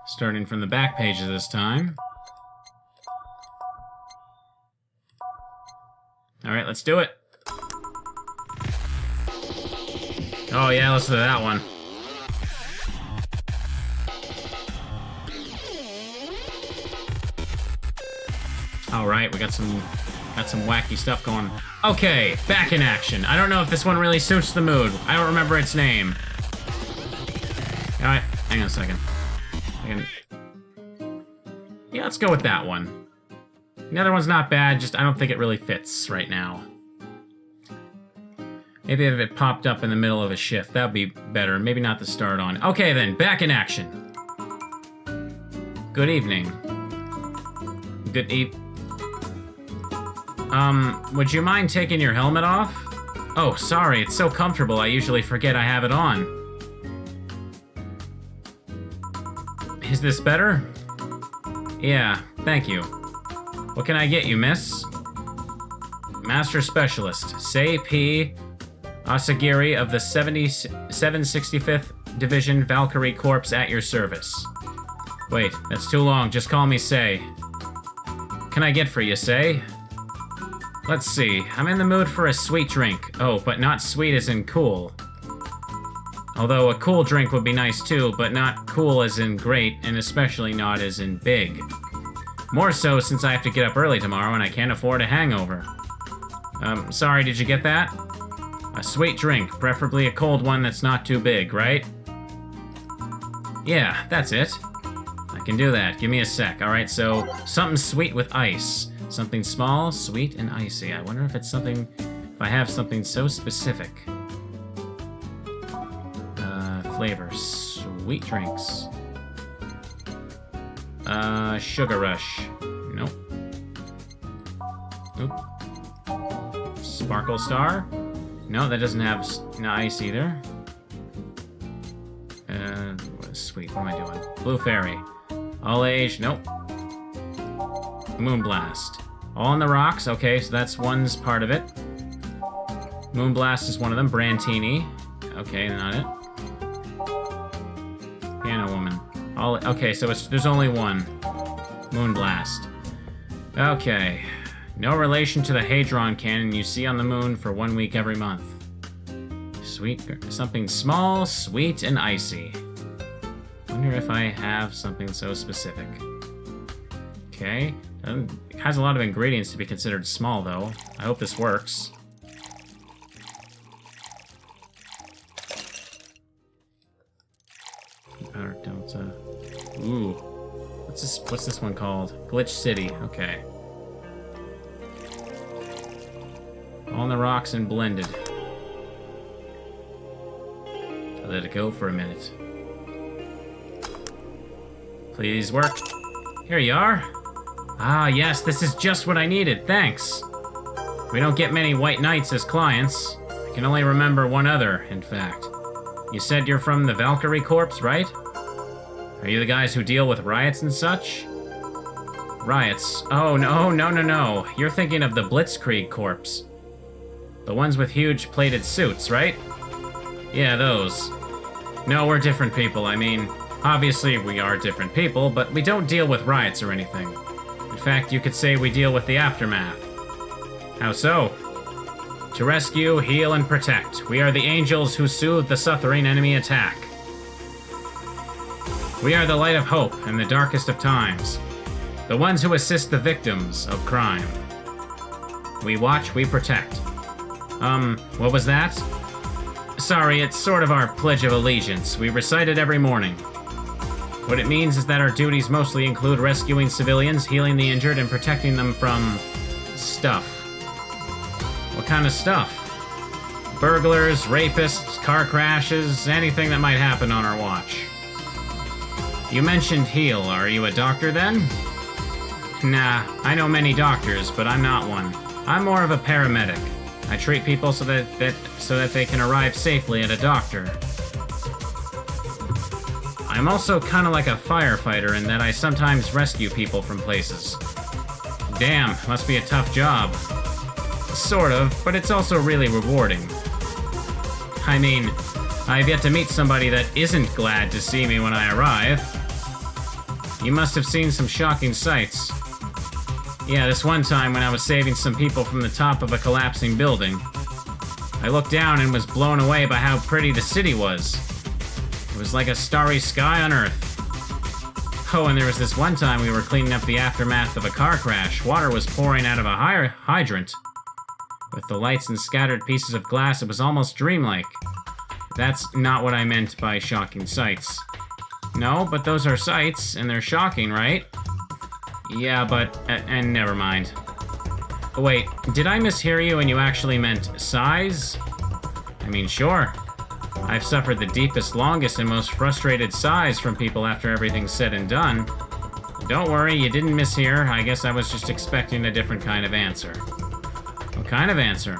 Starting from the back pages this time. Alright, let's do it. Oh yeah, listen to that one. Alright, we got some wacky stuff going. Okay, back in action. I don't know if this one really suits the mood. I don't remember its name. Alright, hang on a second. Yeah, let's go with that one. The other one's not bad, just I don't think it really fits right now. Maybe if it popped up in the middle of a shift, that would be better. Maybe not the start on. Okay then, back in action. Good evening. Would you mind taking your helmet off? Oh, sorry, it's so comfortable I usually forget I have it on. Is this better? Yeah, thank you. What can I get you, miss? Master Specialist, Sei P. Asagiri of the 765th Division Valkyrie Corps at your service. Wait, that's too long, just call me Sei. Can I get for you, Sei? Let's see, I'm in the mood for a sweet drink. Oh, but not sweet as in cool. Although a cool drink would be nice too, but not cool as in great, and especially not as in big. More so since I have to get up early tomorrow and I can't afford a hangover. Sorry, did you get that? A sweet drink, preferably a cold one that's not too big, right? Yeah, that's it. I can do that. Give me a sec. Alright, so something sweet with ice. Something small, sweet, and icy. I wonder if it's something... if I have something so specific. Flavors. Sweet drinks. Sugar Rush. Nope. Oop. Sparkle Star? No, that doesn't have ice either. Sweet, what am I doing? Blue Fairy. All Age, nope. Moonblast. All on the Rocks, okay, so that's one's part of it. Moonblast is one of them. Brantini. Okay, not it. Piano Woman. Okay, so there's only one. Moonblast. Okay. No relation to the Hadron Cannon you see on the moon for 1 week every month. Sweet, something small, sweet, and icy. Wonder if I have something so specific. Okay. It has a lot of ingredients to be considered small, though. I hope this works. Power Delta. Ooh. What's this one called? Glitch City. Okay. All on the rocks and blended. I'll let it go for a minute. Please work. Here you are. Ah, yes, this is just what I needed. Thanks. We don't get many white knights as clients. I can only remember one other, in fact. You said you're from the Valkyrie Corps, right? Are you the guys who deal with riots and such? Riots? Oh, no. You're thinking of the Blitzkrieg Corps. The ones with huge plated suits, right? Yeah, those. No, we're different people. I mean, obviously we are different people, but we don't deal with riots or anything. In fact, you could say we deal with the aftermath. How so? To rescue, heal, and protect. We are the angels who soothe the suffering enemy attack. We are the light of hope in the darkest of times. The ones who assist the victims of crime. We watch, we protect. What was that? Sorry, it's sort of our Pledge of Allegiance. We recite it every morning. What it means is that our duties mostly include rescuing civilians, healing the injured, and protecting them from... stuff. What kind of stuff? Burglars, rapists, car crashes, anything that might happen on our watch. You mentioned heal. Are you a doctor then? Nah, I know many doctors, but I'm not one. I'm more of a paramedic. I treat people so that they can arrive safely at a doctor. I'm also kind of like a firefighter in that I sometimes rescue people from places. Damn, must be a tough job. Sort of, but it's also really rewarding. I mean, I've yet to meet somebody that isn't glad to see me when I arrive. You must have seen some shocking sights. Yeah, this one time when I was saving some people from the top of a collapsing building. I looked down and was blown away by how pretty the city was. It was like a starry sky on Earth. Oh, and there was this one time we were cleaning up the aftermath of a car crash. Water was pouring out of a hydrant. With the lights and scattered pieces of glass, it was almost dreamlike. That's not what I meant by shocking sights. No, but those are sights, and they're shocking, right? Yeah, but... and never mind. Wait, did I mishear you and you actually meant sighs? I mean, sure. I've suffered the deepest, longest, and most frustrated sighs from people after everything's said and done. Don't worry, you didn't mishear. I guess I was just expecting a different kind of answer. What kind of answer?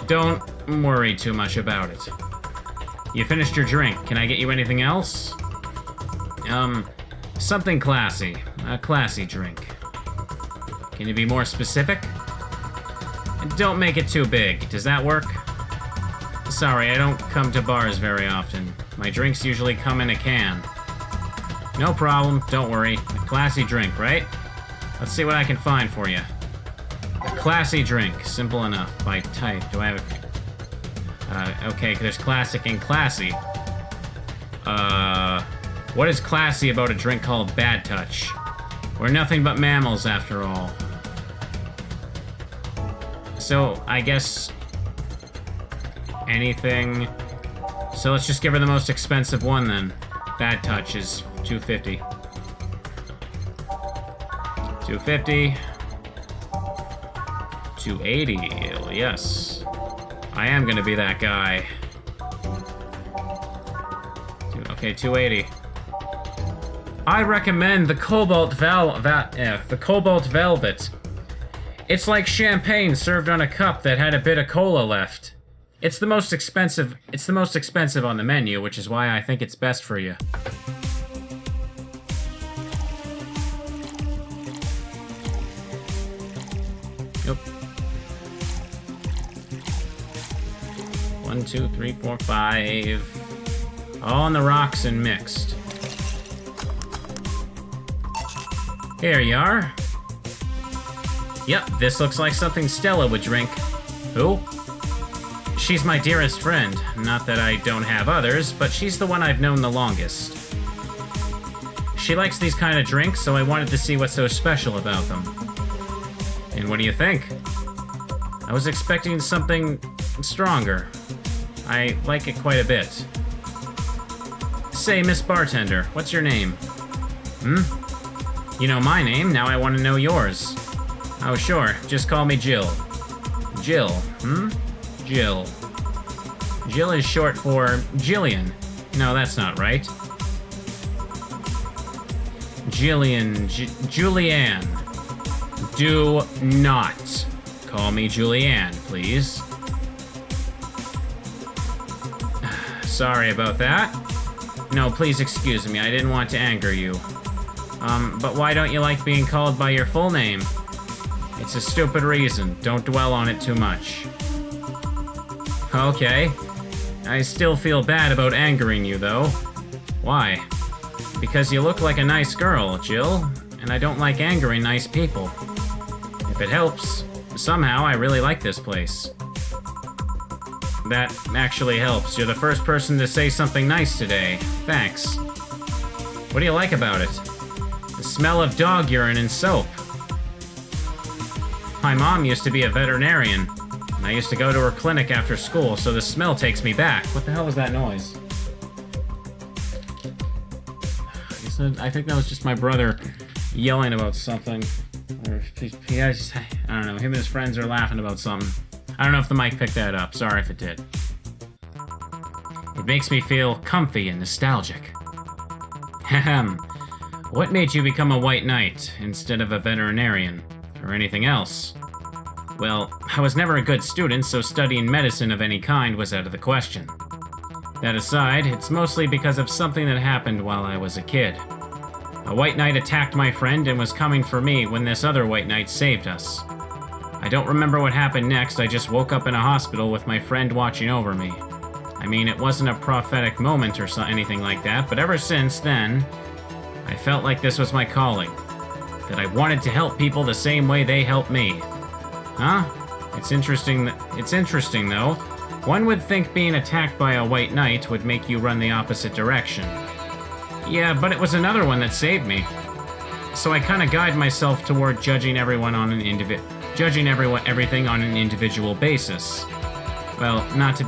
Don't worry too much about it. You finished your drink. Can I get you anything else? Something classy. A classy drink. Can you be more specific? Don't make it too big. Does that work? Sorry, I don't come to bars very often. My drinks usually come in a can. No problem, don't worry. A classy drink, right? Let's see what I can find for you. A classy drink, simple enough. By type, do I have a... okay, there's classic and classy. What is classy about a drink called Bad Touch? We're nothing but mammals, after all. So, I guess... anything... So let's just give her the most expensive one, then. Bad Touch is $2.50. $2.50. $2.80. Yes. I am gonna be that guy. Okay, $2.80. I recommend the Cobalt Velvet. It's like champagne served on a cup that had a bit of cola left. It's the most expensive on the menu, which is why I think it's best for you. Nope. 1, 2, 3, 4, 5. All on the rocks and mixed. Here you are. Yep, this looks like something Stella would drink. Who? She's my dearest friend. Not that I don't have others, but she's the one I've known the longest. She likes these kind of drinks, so I wanted to see what's so special about them. And what do you think? I was expecting something stronger. I like it quite a bit. Say, Miss Bartender, what's your name? You know my name, now I want to know yours. Oh, sure, just call me Jill. Jill, Jill. Jill is short for Jillian. No, that's not right. Julianne. Do not call me Julianne, please. Sorry about that. No, please excuse me, I didn't want to anger you. But why don't you like being called by your full name? It's a stupid reason. Don't dwell on it too much. Okay. I still feel bad about angering you, though. Why? Because you look like a nice girl, Jill, and I don't like angering nice people. If it helps, somehow I really like this place. That actually helps. You're the first person to say something nice today. Thanks. What do you like about it? The smell of dog urine and soap. My mom used to be a veterinarian. I used to go to her clinic after school, so the smell takes me back. What the hell was that noise? I think that was just my brother yelling about something. Or he has, I don't know, him and his friends are laughing about something. I don't know if the mic picked that up. Sorry if it did. It makes me feel comfy and nostalgic. Ahem. What made you become a white knight instead of a veterinarian? Or anything else? Well, I was never a good student, so studying medicine of any kind was out of the question. That aside, it's mostly because of something that happened while I was a kid. A white knight attacked my friend and was coming for me when this other white knight saved us. I don't remember what happened next, I just woke up in a hospital with my friend watching over me. I mean, it wasn't a prophetic moment or anything like that, but ever since then, I felt like this was my calling. That I wanted to help people the same way they helped me. Huh? It's interesting though. One would think being attacked by a white knight would make you run the opposite direction. Yeah, but it was another one that saved me. So I kind of guide myself toward judging everyone on an everything on an individual basis. Well, not to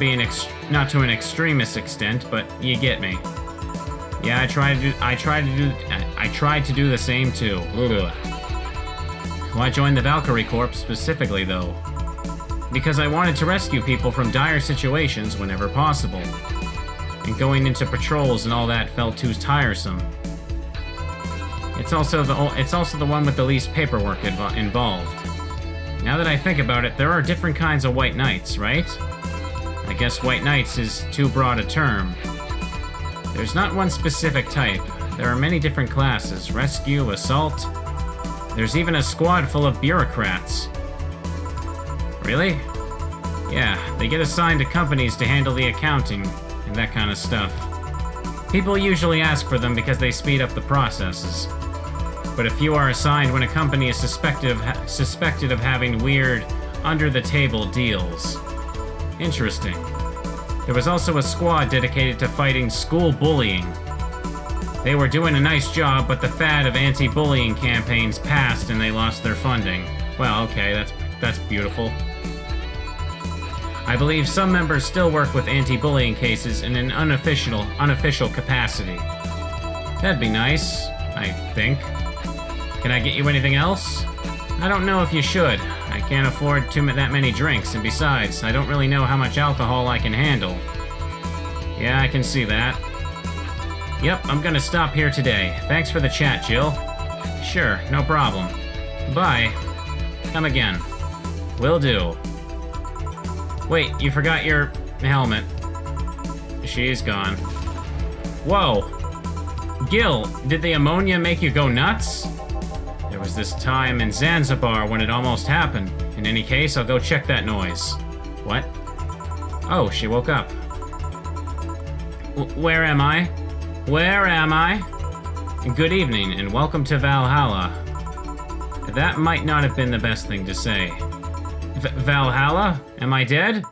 an extremist extent, but you get me. Yeah, I tried to do the same too. Ugh. Well, I joined the Valkyrie Corps specifically, though, because I wanted to rescue people from dire situations whenever possible. And going into patrols and all that felt too tiresome. It's also the one with the least paperwork involved. Now that I think about it, there are different kinds of white knights, right? I guess white knights is too broad a term. There's not one specific type. There are many different classes: rescue, assault. There's even a squad full of bureaucrats. Really? Yeah, they get assigned to companies to handle the accounting and that kind of stuff. People usually ask for them because they speed up the processes. But a few are assigned when a company is suspected of having weird, under-the-table deals. Interesting. There was also a squad dedicated to fighting school bullying. They were doing a nice job, but the fad of anti-bullying campaigns passed and they lost their funding. Well, okay, that's beautiful. I believe some members still work with anti-bullying cases in an unofficial capacity. That'd be nice, I think. Can I get you anything else? I don't know if you should. I can't afford that many drinks, and besides, I don't really know how much alcohol I can handle. Yeah, I can see that. Yep, I'm gonna stop here today. Thanks for the chat, Jill. Sure, no problem. Bye. Come again. Will do. Wait, you forgot your helmet. She's gone. Whoa. Gil, did the ammonia make you go nuts? There was this time in Zanzibar when it almost happened. In any case, I'll go check that noise. What? Oh, she woke up. Where am I? Where am I? Good evening, and welcome to Valhalla. That might not have been the best thing to say. Valhalla? Am I dead?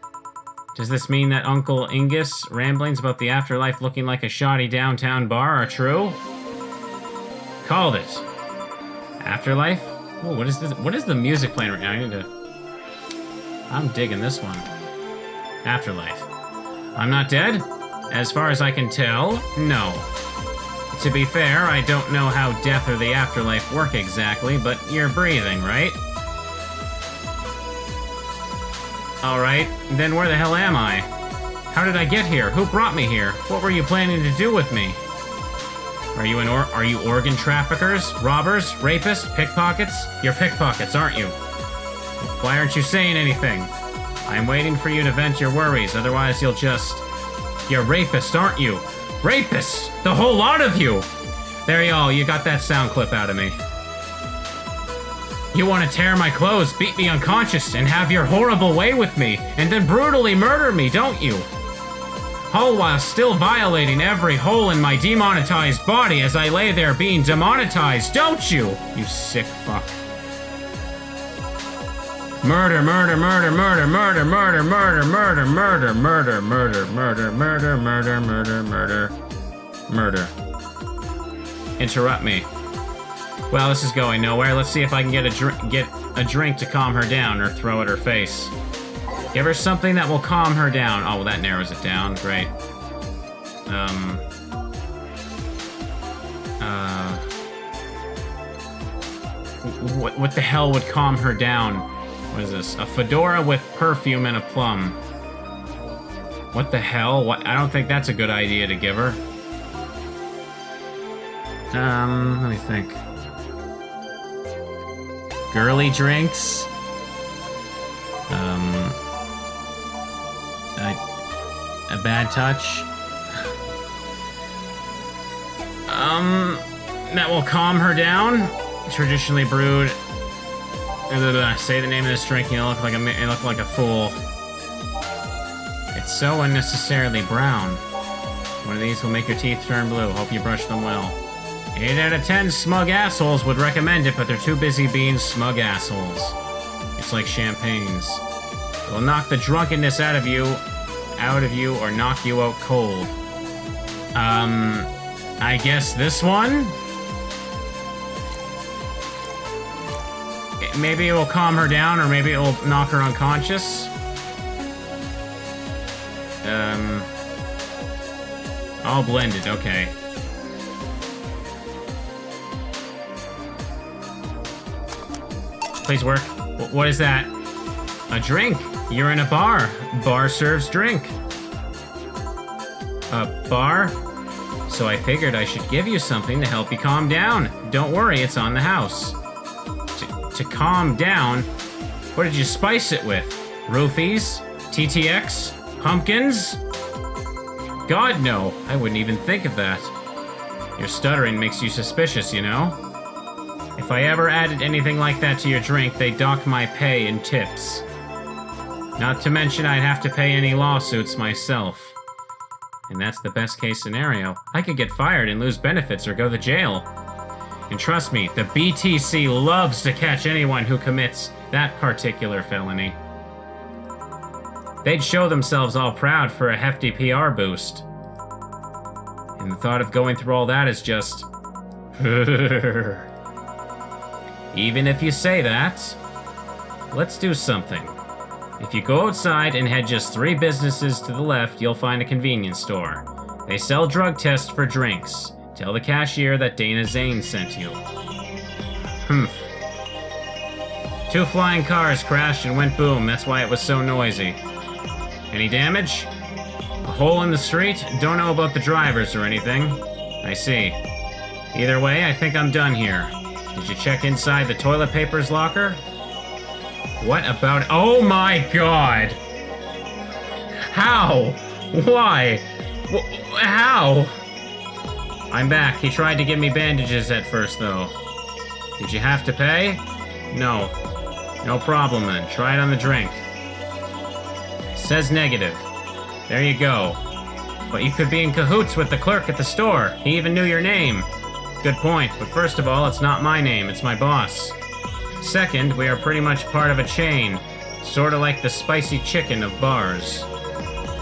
Does this mean that Uncle Ingus' ramblings about the afterlife looking like a shoddy downtown bar are true? Called it. Afterlife? Oh, what is this? What is the music playing right now? I'm digging this one. Afterlife. I'm not dead? As far as I can tell, no. To be fair, I don't know how death or the afterlife work exactly, but you're breathing, right? Alright, then where the hell am I? How did I get here? Who brought me here? What were you planning to do with me? Are you organ traffickers? Robbers? Rapists? Pickpockets? You're pickpockets, aren't you? Why aren't you saying anything? I'm waiting for you to vent your worries, otherwise you'll just... You're rapists, aren't you? Rapists! The whole lot of you! There you go, you got that sound clip out of me. You want to tear my clothes, beat me unconscious, and have your horrible way with me, and then brutally murder me, don't you? All while still violating every hole in my demonetized body as I lay there being demonetized, don't you? You sick fuck. Murder, murder, murder, murder, murder, murder, murder, murder, murder, murder, murder, murder, murder, murder, murder, murder, murder. Interrupt me. Well, this is going nowhere. Let's see if I can get a drink to calm her down or throw at her face. Give her something that will calm her down. Oh, well, that narrows it down. Great. What the hell would calm her down? What is this? A fedora with perfume and a plum. What the hell? What? I don't think that's a good idea to give her. Let me think. Girly drinks. A bad touch. That will calm her down. Traditionally brewed. Say the name of this drink, and you look like a fool. It's so unnecessarily brown. One of these will make your teeth turn blue. Hope you brush them well. 8 out of 10 smug assholes would recommend it, but they're too busy being smug assholes. It's like champagnes. It'll knock the drunkenness out of you out of you or knock you out cold. I guess this one? Maybe it will calm her down, or maybe it will knock her unconscious. All blended, okay. Please work. What is that? A drink. You're in a bar. Bar serves drink. A bar? So I figured I should give you something to help you calm down. Don't worry, it's on the house. To calm down? What did you spice it with? Roofies? TTX? Pumpkins? God, no. I wouldn't even think of that. Your stuttering makes you suspicious, you know? If I ever added anything like that to your drink, they'd dock my pay and tips. Not to mention I'd have to pay any lawsuits myself. And that's the best case scenario. I could get fired and lose benefits or go to jail. And trust me, the BTC loves to catch anyone who commits that particular felony. They'd show themselves all proud for a hefty PR boost. And the thought of going through all that is just... Even if you say that, let's do something. If you go outside and head just 3 businesses to the left, you'll find a convenience store. They sell drug tests for drinks. Tell the cashier that Dana Zane sent you. 2 flying cars crashed and went boom. That's why it was so noisy. Any damage? A hole in the street? Don't know about the drivers or anything. I see. Either way, I think I'm done here. Did you check inside the toilet paper's locker? What about... Oh my god! How? Why? How? I'm back. He tried to give me bandages at first, though. Did you have to pay? No. No problem, then. Try it on the drink. Says negative. There you go. But you could be in cahoots with the clerk at the store. He even knew your name. Good point, but first of all, it's not my name, it's my boss. Second, we are pretty much part of a chain, sorta like the spicy chicken of bars.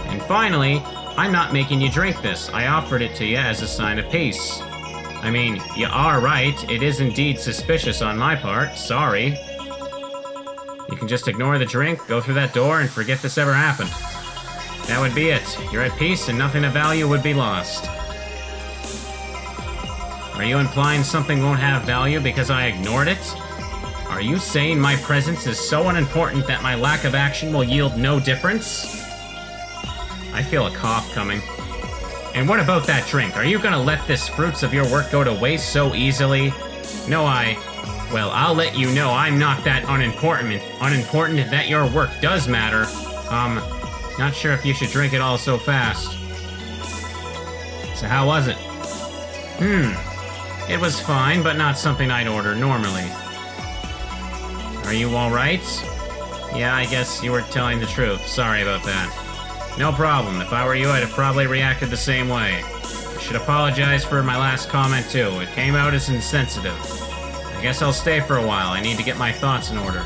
And finally, I'm not making you drink this. I offered it to you as a sign of peace. I mean, you are right, it is indeed suspicious on my part, sorry. You can just ignore the drink, go through that door, and forget this ever happened. That would be it. You're at peace and nothing of value would be lost. Are you implying something won't have value because I ignored it? Are you saying my presence is so unimportant that my lack of action will yield no difference? I feel a cough coming. And what about that drink? Are you gonna let this fruits of your work go to waste so easily? No, well, I'll let you know I'm not that unimportant that your work does matter. Not sure if you should drink it all so fast. So how was it? It was fine, but not something I'd order normally. Are you alright? Yeah, I guess you were telling the truth. Sorry about that. No problem. If I were you, I'd have probably reacted the same way. I should apologize for my last comment, too. It came out as insensitive. I guess I'll stay for a while. I need to get my thoughts in order.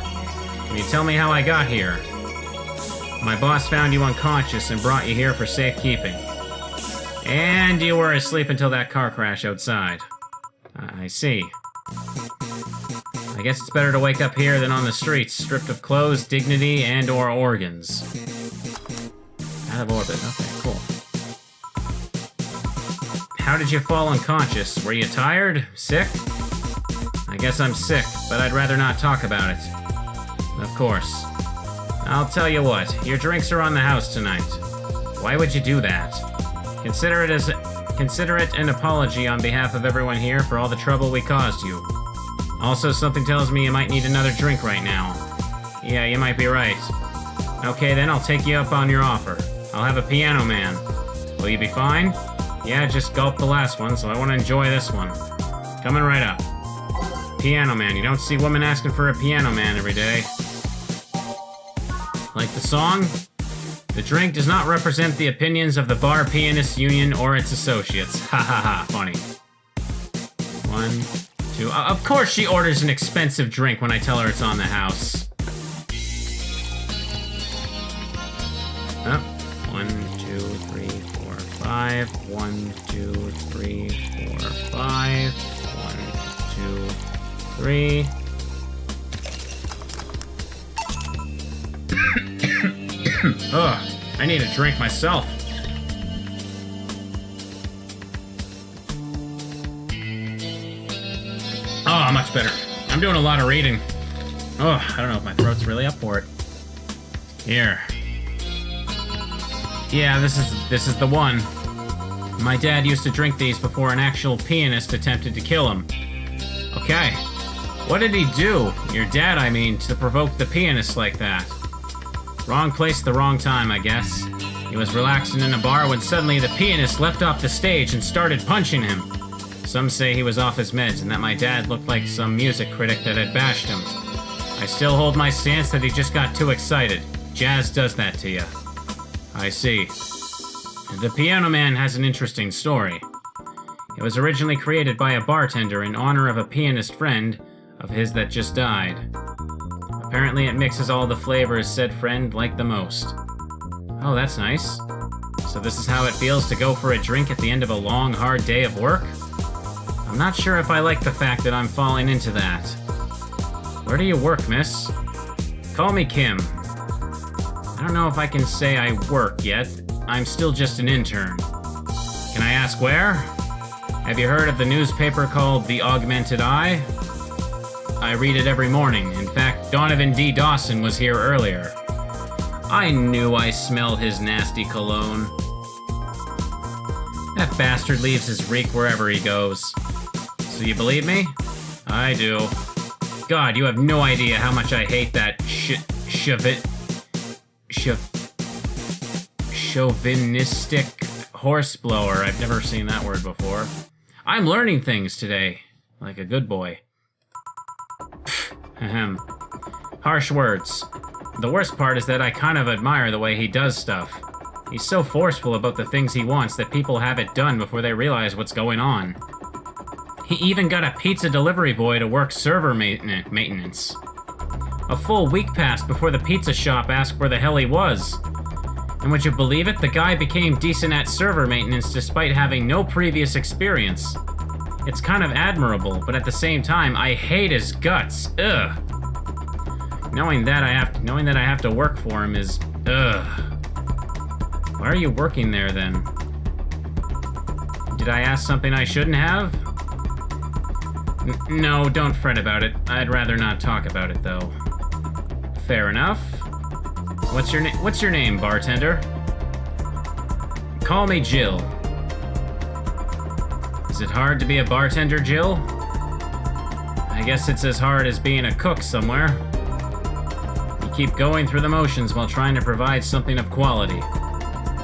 Can you tell me how I got here? My boss found you unconscious and brought you here for safekeeping. And you were asleep until that car crash outside. I see. I guess it's better to wake up here than on the streets, stripped of clothes, dignity, and/or organs. Out of orbit. Okay, cool. How did you fall unconscious? Were you tired? Sick? I guess I'm sick, but I'd rather not talk about it. Of course. I'll tell you what, your drinks are on the house tonight. Why would you do that? Consider it an apology on behalf of everyone here for all the trouble we caused you. Also, something tells me you might need another drink right now. Yeah, you might be right. Okay, then I'll take you up on your offer. I'll have a piano man. Will you be fine? Yeah, just gulped the last one, so I want to enjoy this one. Coming right up. Piano man. You don't see women asking for a piano man every day. Like the song? The drink does not represent the opinions of the Bar Pianists Union or its associates. Ha ha ha, funny. 1, 2... of course she orders an expensive drink when I tell her it's on the house. Oh, 1, 5. 1, 2, 3, 4, 5. 1, 2, 3. Ugh, I need a drink myself. Oh, much better. I'm doing a lot of reading. Oh, I don't know if my throat's really up for it. Here. Yeah, this is the one. My dad used to drink these before an actual pianist attempted to kill him. Okay. What did he do, your dad I mean, to provoke the pianist like that? Wrong place, the wrong time, I guess. He was relaxing in a bar when suddenly the pianist leapt off the stage and started punching him. Some say he was off his meds and that my dad looked like some music critic that had bashed him. I still hold my stance that he just got too excited. Jazz does that to you. I see. The Piano Man has an interesting story. It was originally created by a bartender in honor of a pianist friend of his that just died. Apparently it mixes all the flavors said friend liked the most. Oh, that's nice. So this is how it feels to go for a drink at the end of a long, hard day of work? I'm not sure if I like the fact that I'm falling into that. Where do you work, miss? Call me Kim. I don't know if I can say I work yet. I'm still just an intern. Can I ask where? Have you heard of the newspaper called The Augmented Eye? I read it every morning. In fact, Donovan D. Dawson was here earlier. I knew I smelled his nasty cologne. That bastard leaves his reek wherever he goes. So you believe me? I do. God, you have no idea how much I hate that chauvinistic horseblower. I've never seen that word before. I'm learning things today, like a good boy. Ahem. Harsh words. The worst part is that I kind of admire the way he does stuff. He's so forceful about the things he wants that people have it done before they realize what's going on. He even got a pizza delivery boy to work server maintenance. A full week passed before the pizza shop asked where the hell he was. And would you believe it? The guy became decent at server maintenance despite having no previous experience. It's kind of admirable, but at the same time, I hate his guts. Ugh. Knowing that I have to work for him is ugh. Why are you working there then? Did I ask something I shouldn't have? No, don't fret about it. I'd rather not talk about it though. Fair enough. What's your name, bartender? Call me Jill. Is it hard to be a bartender, Jill? I guess it's as hard as being a cook somewhere. You keep going through the motions while trying to provide something of quality,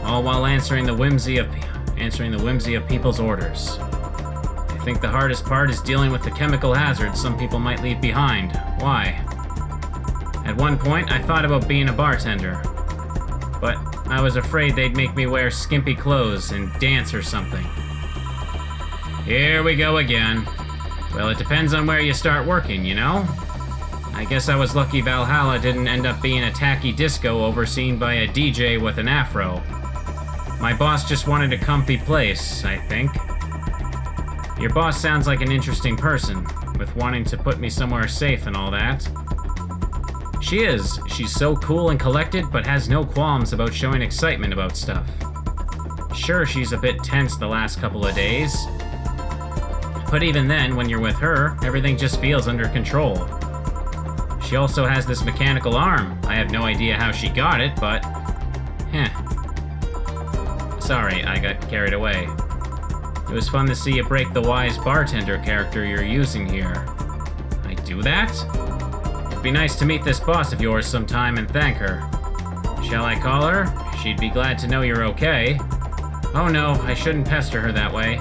all while answering the whimsy of people's orders. I think the hardest part is dealing with the chemical hazards some people might leave behind. Why? At one point, I thought about being a bartender, but I was afraid they'd make me wear skimpy clothes and dance or something. Here we go again. Well, it depends on where you start working, you know? I guess I was lucky Valhalla didn't end up being a tacky disco overseen by a DJ with an afro. My boss just wanted a comfy place, I think. Your boss sounds like an interesting person, with wanting to put me somewhere safe and all that. She is. She's so cool and collected, but has no qualms about showing excitement about stuff. Sure, she's a bit tense the last couple of days. But even then, when you're with her, everything just feels under control. She also has this mechanical arm. I have no idea how she got it, but... Sorry, I got carried away. It was fun to see you break the wise bartender character you're using here. I do that? It'd be nice to meet this boss of yours sometime and thank her. Shall I call her? She'd be glad to know you're okay. Oh no, I shouldn't pester her that way.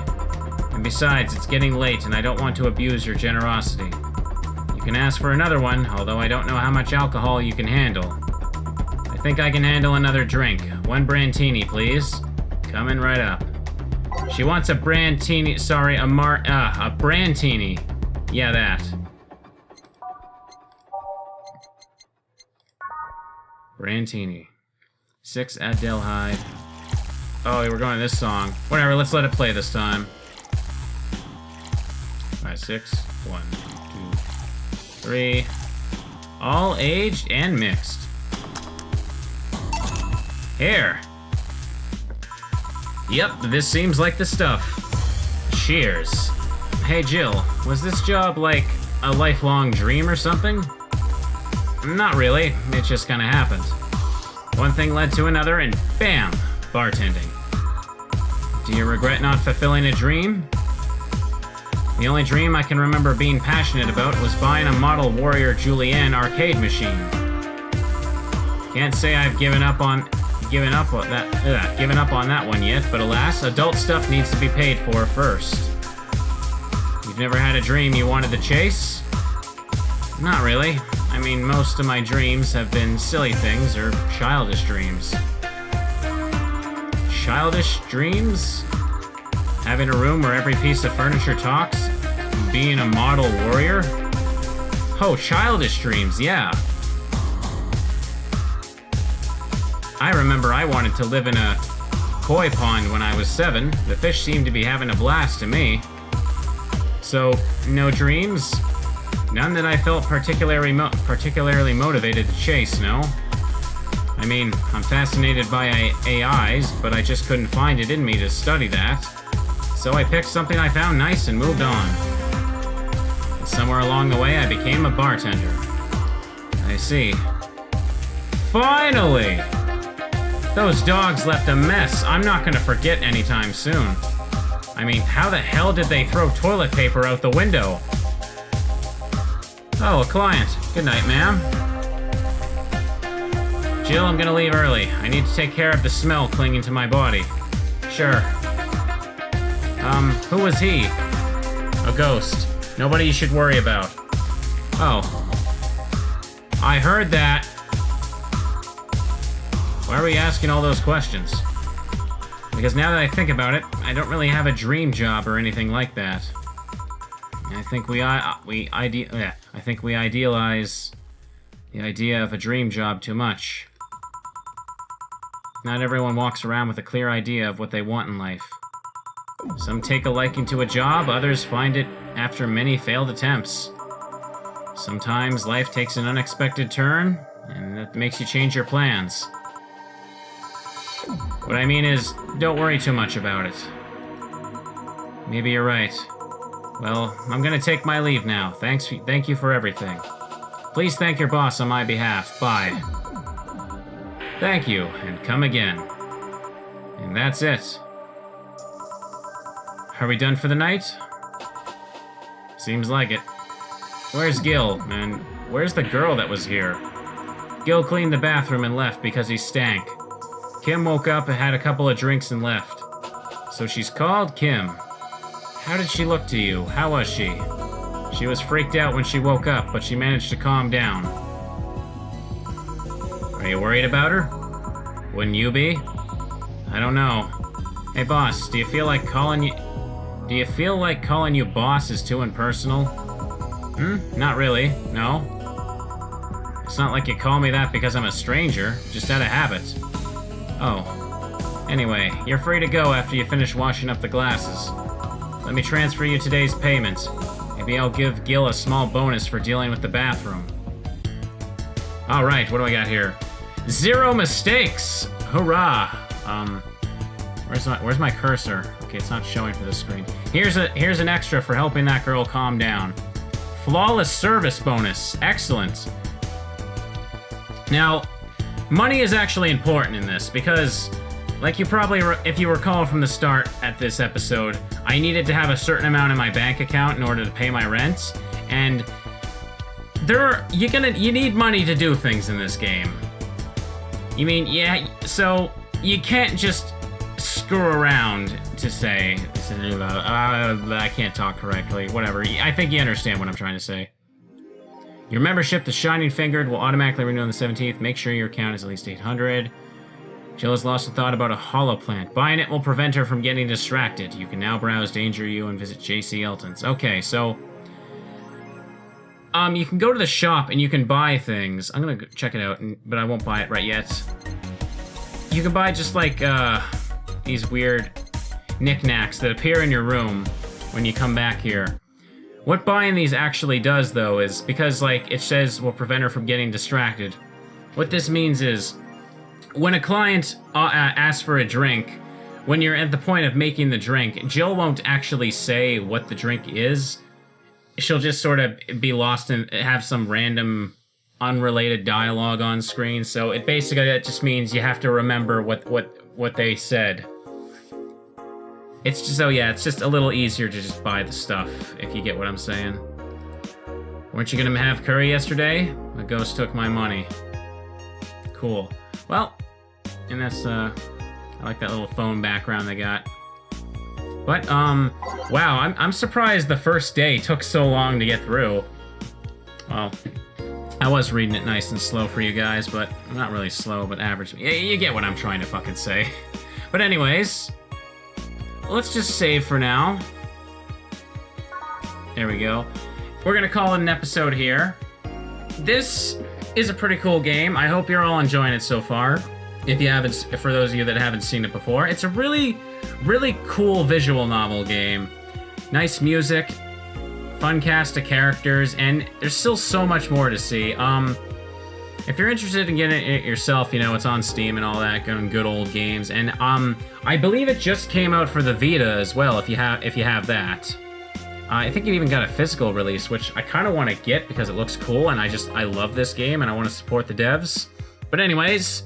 And besides, it's getting late and I don't want to abuse your generosity. You can ask for another one, although I don't know how much alcohol you can handle. I think I can handle another drink. 1 Brandtini, please. Coming right up. She wants a Brandtini, sorry, a Brandtini. Yeah, that. Brandtini. 6 aldehyde. Oh, we're going to this song. Whatever, let's let it play this time. 5, 6, 1, 2, 3. All aged and mixed. Here. Yep, this seems like the stuff. Cheers. Hey Jill, was this job like a lifelong dream or something? Not really, it just kinda happened. One thing led to another and bam, bartending. Do you regret not fulfilling a dream? The only dream I can remember being passionate about was buying a model Warrior Julienne arcade machine. Can't say I've given up on that one yet, but alas, adult stuff needs to be paid for first. You've never had a dream you wanted to chase? Not really. I mean, most of my dreams have been silly things or childish dreams. Childish dreams? Having a room where every piece of furniture talks? Being a model warrior? Oh, childish dreams, yeah. I remember I wanted to live in a koi pond when I was 7. The fish seemed to be having a blast to me. So, no dreams? None that I felt particularly motivated to chase, no? I mean, I'm fascinated by AIs, but I just couldn't find it in me to study that. So I picked something I found nice and moved on. And somewhere along the way, I became a bartender. I see. Finally! Those dogs left a mess I'm not gonna forget anytime soon. I mean, how the hell did they throw toilet paper out the window? Oh, a client. Good night, ma'am. Jill, I'm gonna leave early. I need to take care of the smell clinging to my body. Sure. Who was he? A ghost. Nobody you should worry about. Oh. I heard that. Why are we asking all those questions? Because now that I think about it, I don't really have a dream job or anything like that. I think we idealize the idea of a dream job too much. Not everyone walks around with a clear idea of what they want in life. Some take a liking to a job, others find it after many failed attempts. Sometimes life takes an unexpected turn, and that makes you change your plans. What I mean is, don't worry too much about it. Maybe you're right. Well, I'm gonna take my leave now. Thank you for everything. Please thank your boss on my behalf. Bye. Thank you, and come again. And that's it. Are we done for the night? Seems like it. Where's Gil? And where's the girl that was here? Gil cleaned the bathroom and left because he stank. Kim woke up and had a couple of drinks and left. So she's called Kim. How did she look to you? How was she? She was freaked out when she woke up, but she managed to calm down. Are you worried about her? Wouldn't you be? I don't know. Hey boss, do you feel like calling you boss is too impersonal? Not really, no. It's not like you call me that because I'm a stranger, just out of habit. Oh. Anyway, you're free to go after you finish washing up the glasses. Let me transfer you today's payment. Maybe I'll give Gil a small bonus for dealing with the bathroom. Alright, what do I got here? 0 mistakes! Hurrah! Where's my cursor? Okay, it's not showing for the screen. Here's an extra for helping that girl calm down. Flawless service bonus. Excellent. Now, money is actually important in this because, like you probably, if you recall from the start at this episode, I needed to have a certain amount in my bank account in order to pay my rent, and you need money to do things in this game. You mean, yeah, so you can't just screw around to say, I can't talk correctly, whatever. I think you understand what I'm trying to say. Your membership to Shining Fingered will automatically renew on the 17th. Make sure your account is at least 800. Jill has lost a thought about a hollow plant. Buying it will prevent her from getting distracted. You can now browse Danger U and visit J.C. Elton's. Okay, so you can go to the shop and you can buy things. I'm gonna check it out, but I won't buy it right yet. You can buy just like these weird knickknacks that appear in your room when you come back here. What buying these actually does, though, is because, like, it says will prevent her from getting distracted. What this means is, when a client asks for a drink, when you're at the point of making the drink, Jill won't actually say what the drink is. She'll just sort of be lost and have some random, unrelated dialogue on screen. So it basically, that just means you have to remember what they said. It's just, so yeah, it's just a little easier to just buy the stuff, if you get what I'm saying. Weren't you gonna have curry yesterday? The ghost took my money. Cool. Well, and that's, I like that little phone background they got. But, wow, I'm surprised the first day took so long to get through. Well, I was reading it nice and slow for you guys, but not really slow, but average. You get what I'm trying to fucking say. But anyways, let's just save for now. There we go. We're gonna call it an episode here. This is a pretty cool game. I hope you're all enjoying it so far. If you haven't, for those of you that haven't seen it before, it's a really, really cool visual novel game. Nice music, fun cast of characters, and there's still so much more to see. If you're interested in getting it yourself, you know, it's on Steam and all that good old games. And I believe it just came out for the Vita as well. If you have that, I think it even got a physical release, which I kind of want to get because it looks cool, and I love this game and I want to support the devs. But anyways,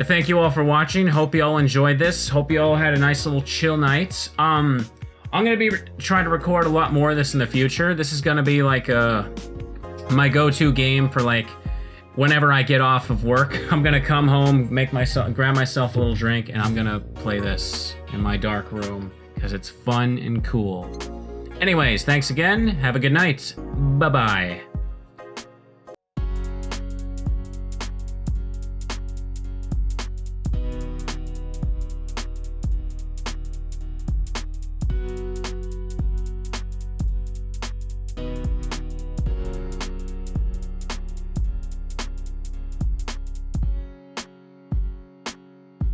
thank you all for watching. Hope you all enjoyed this. Hope you all had a nice little chill night. I'm gonna be trying to record a lot more of this in the future. This is gonna be like my go-to game for like whenever I get off of work. I'm gonna come home, grab myself a little drink, and I'm gonna play this in my dark room because it's fun and cool. Anyways, thanks again. Have a good night. Bye-bye.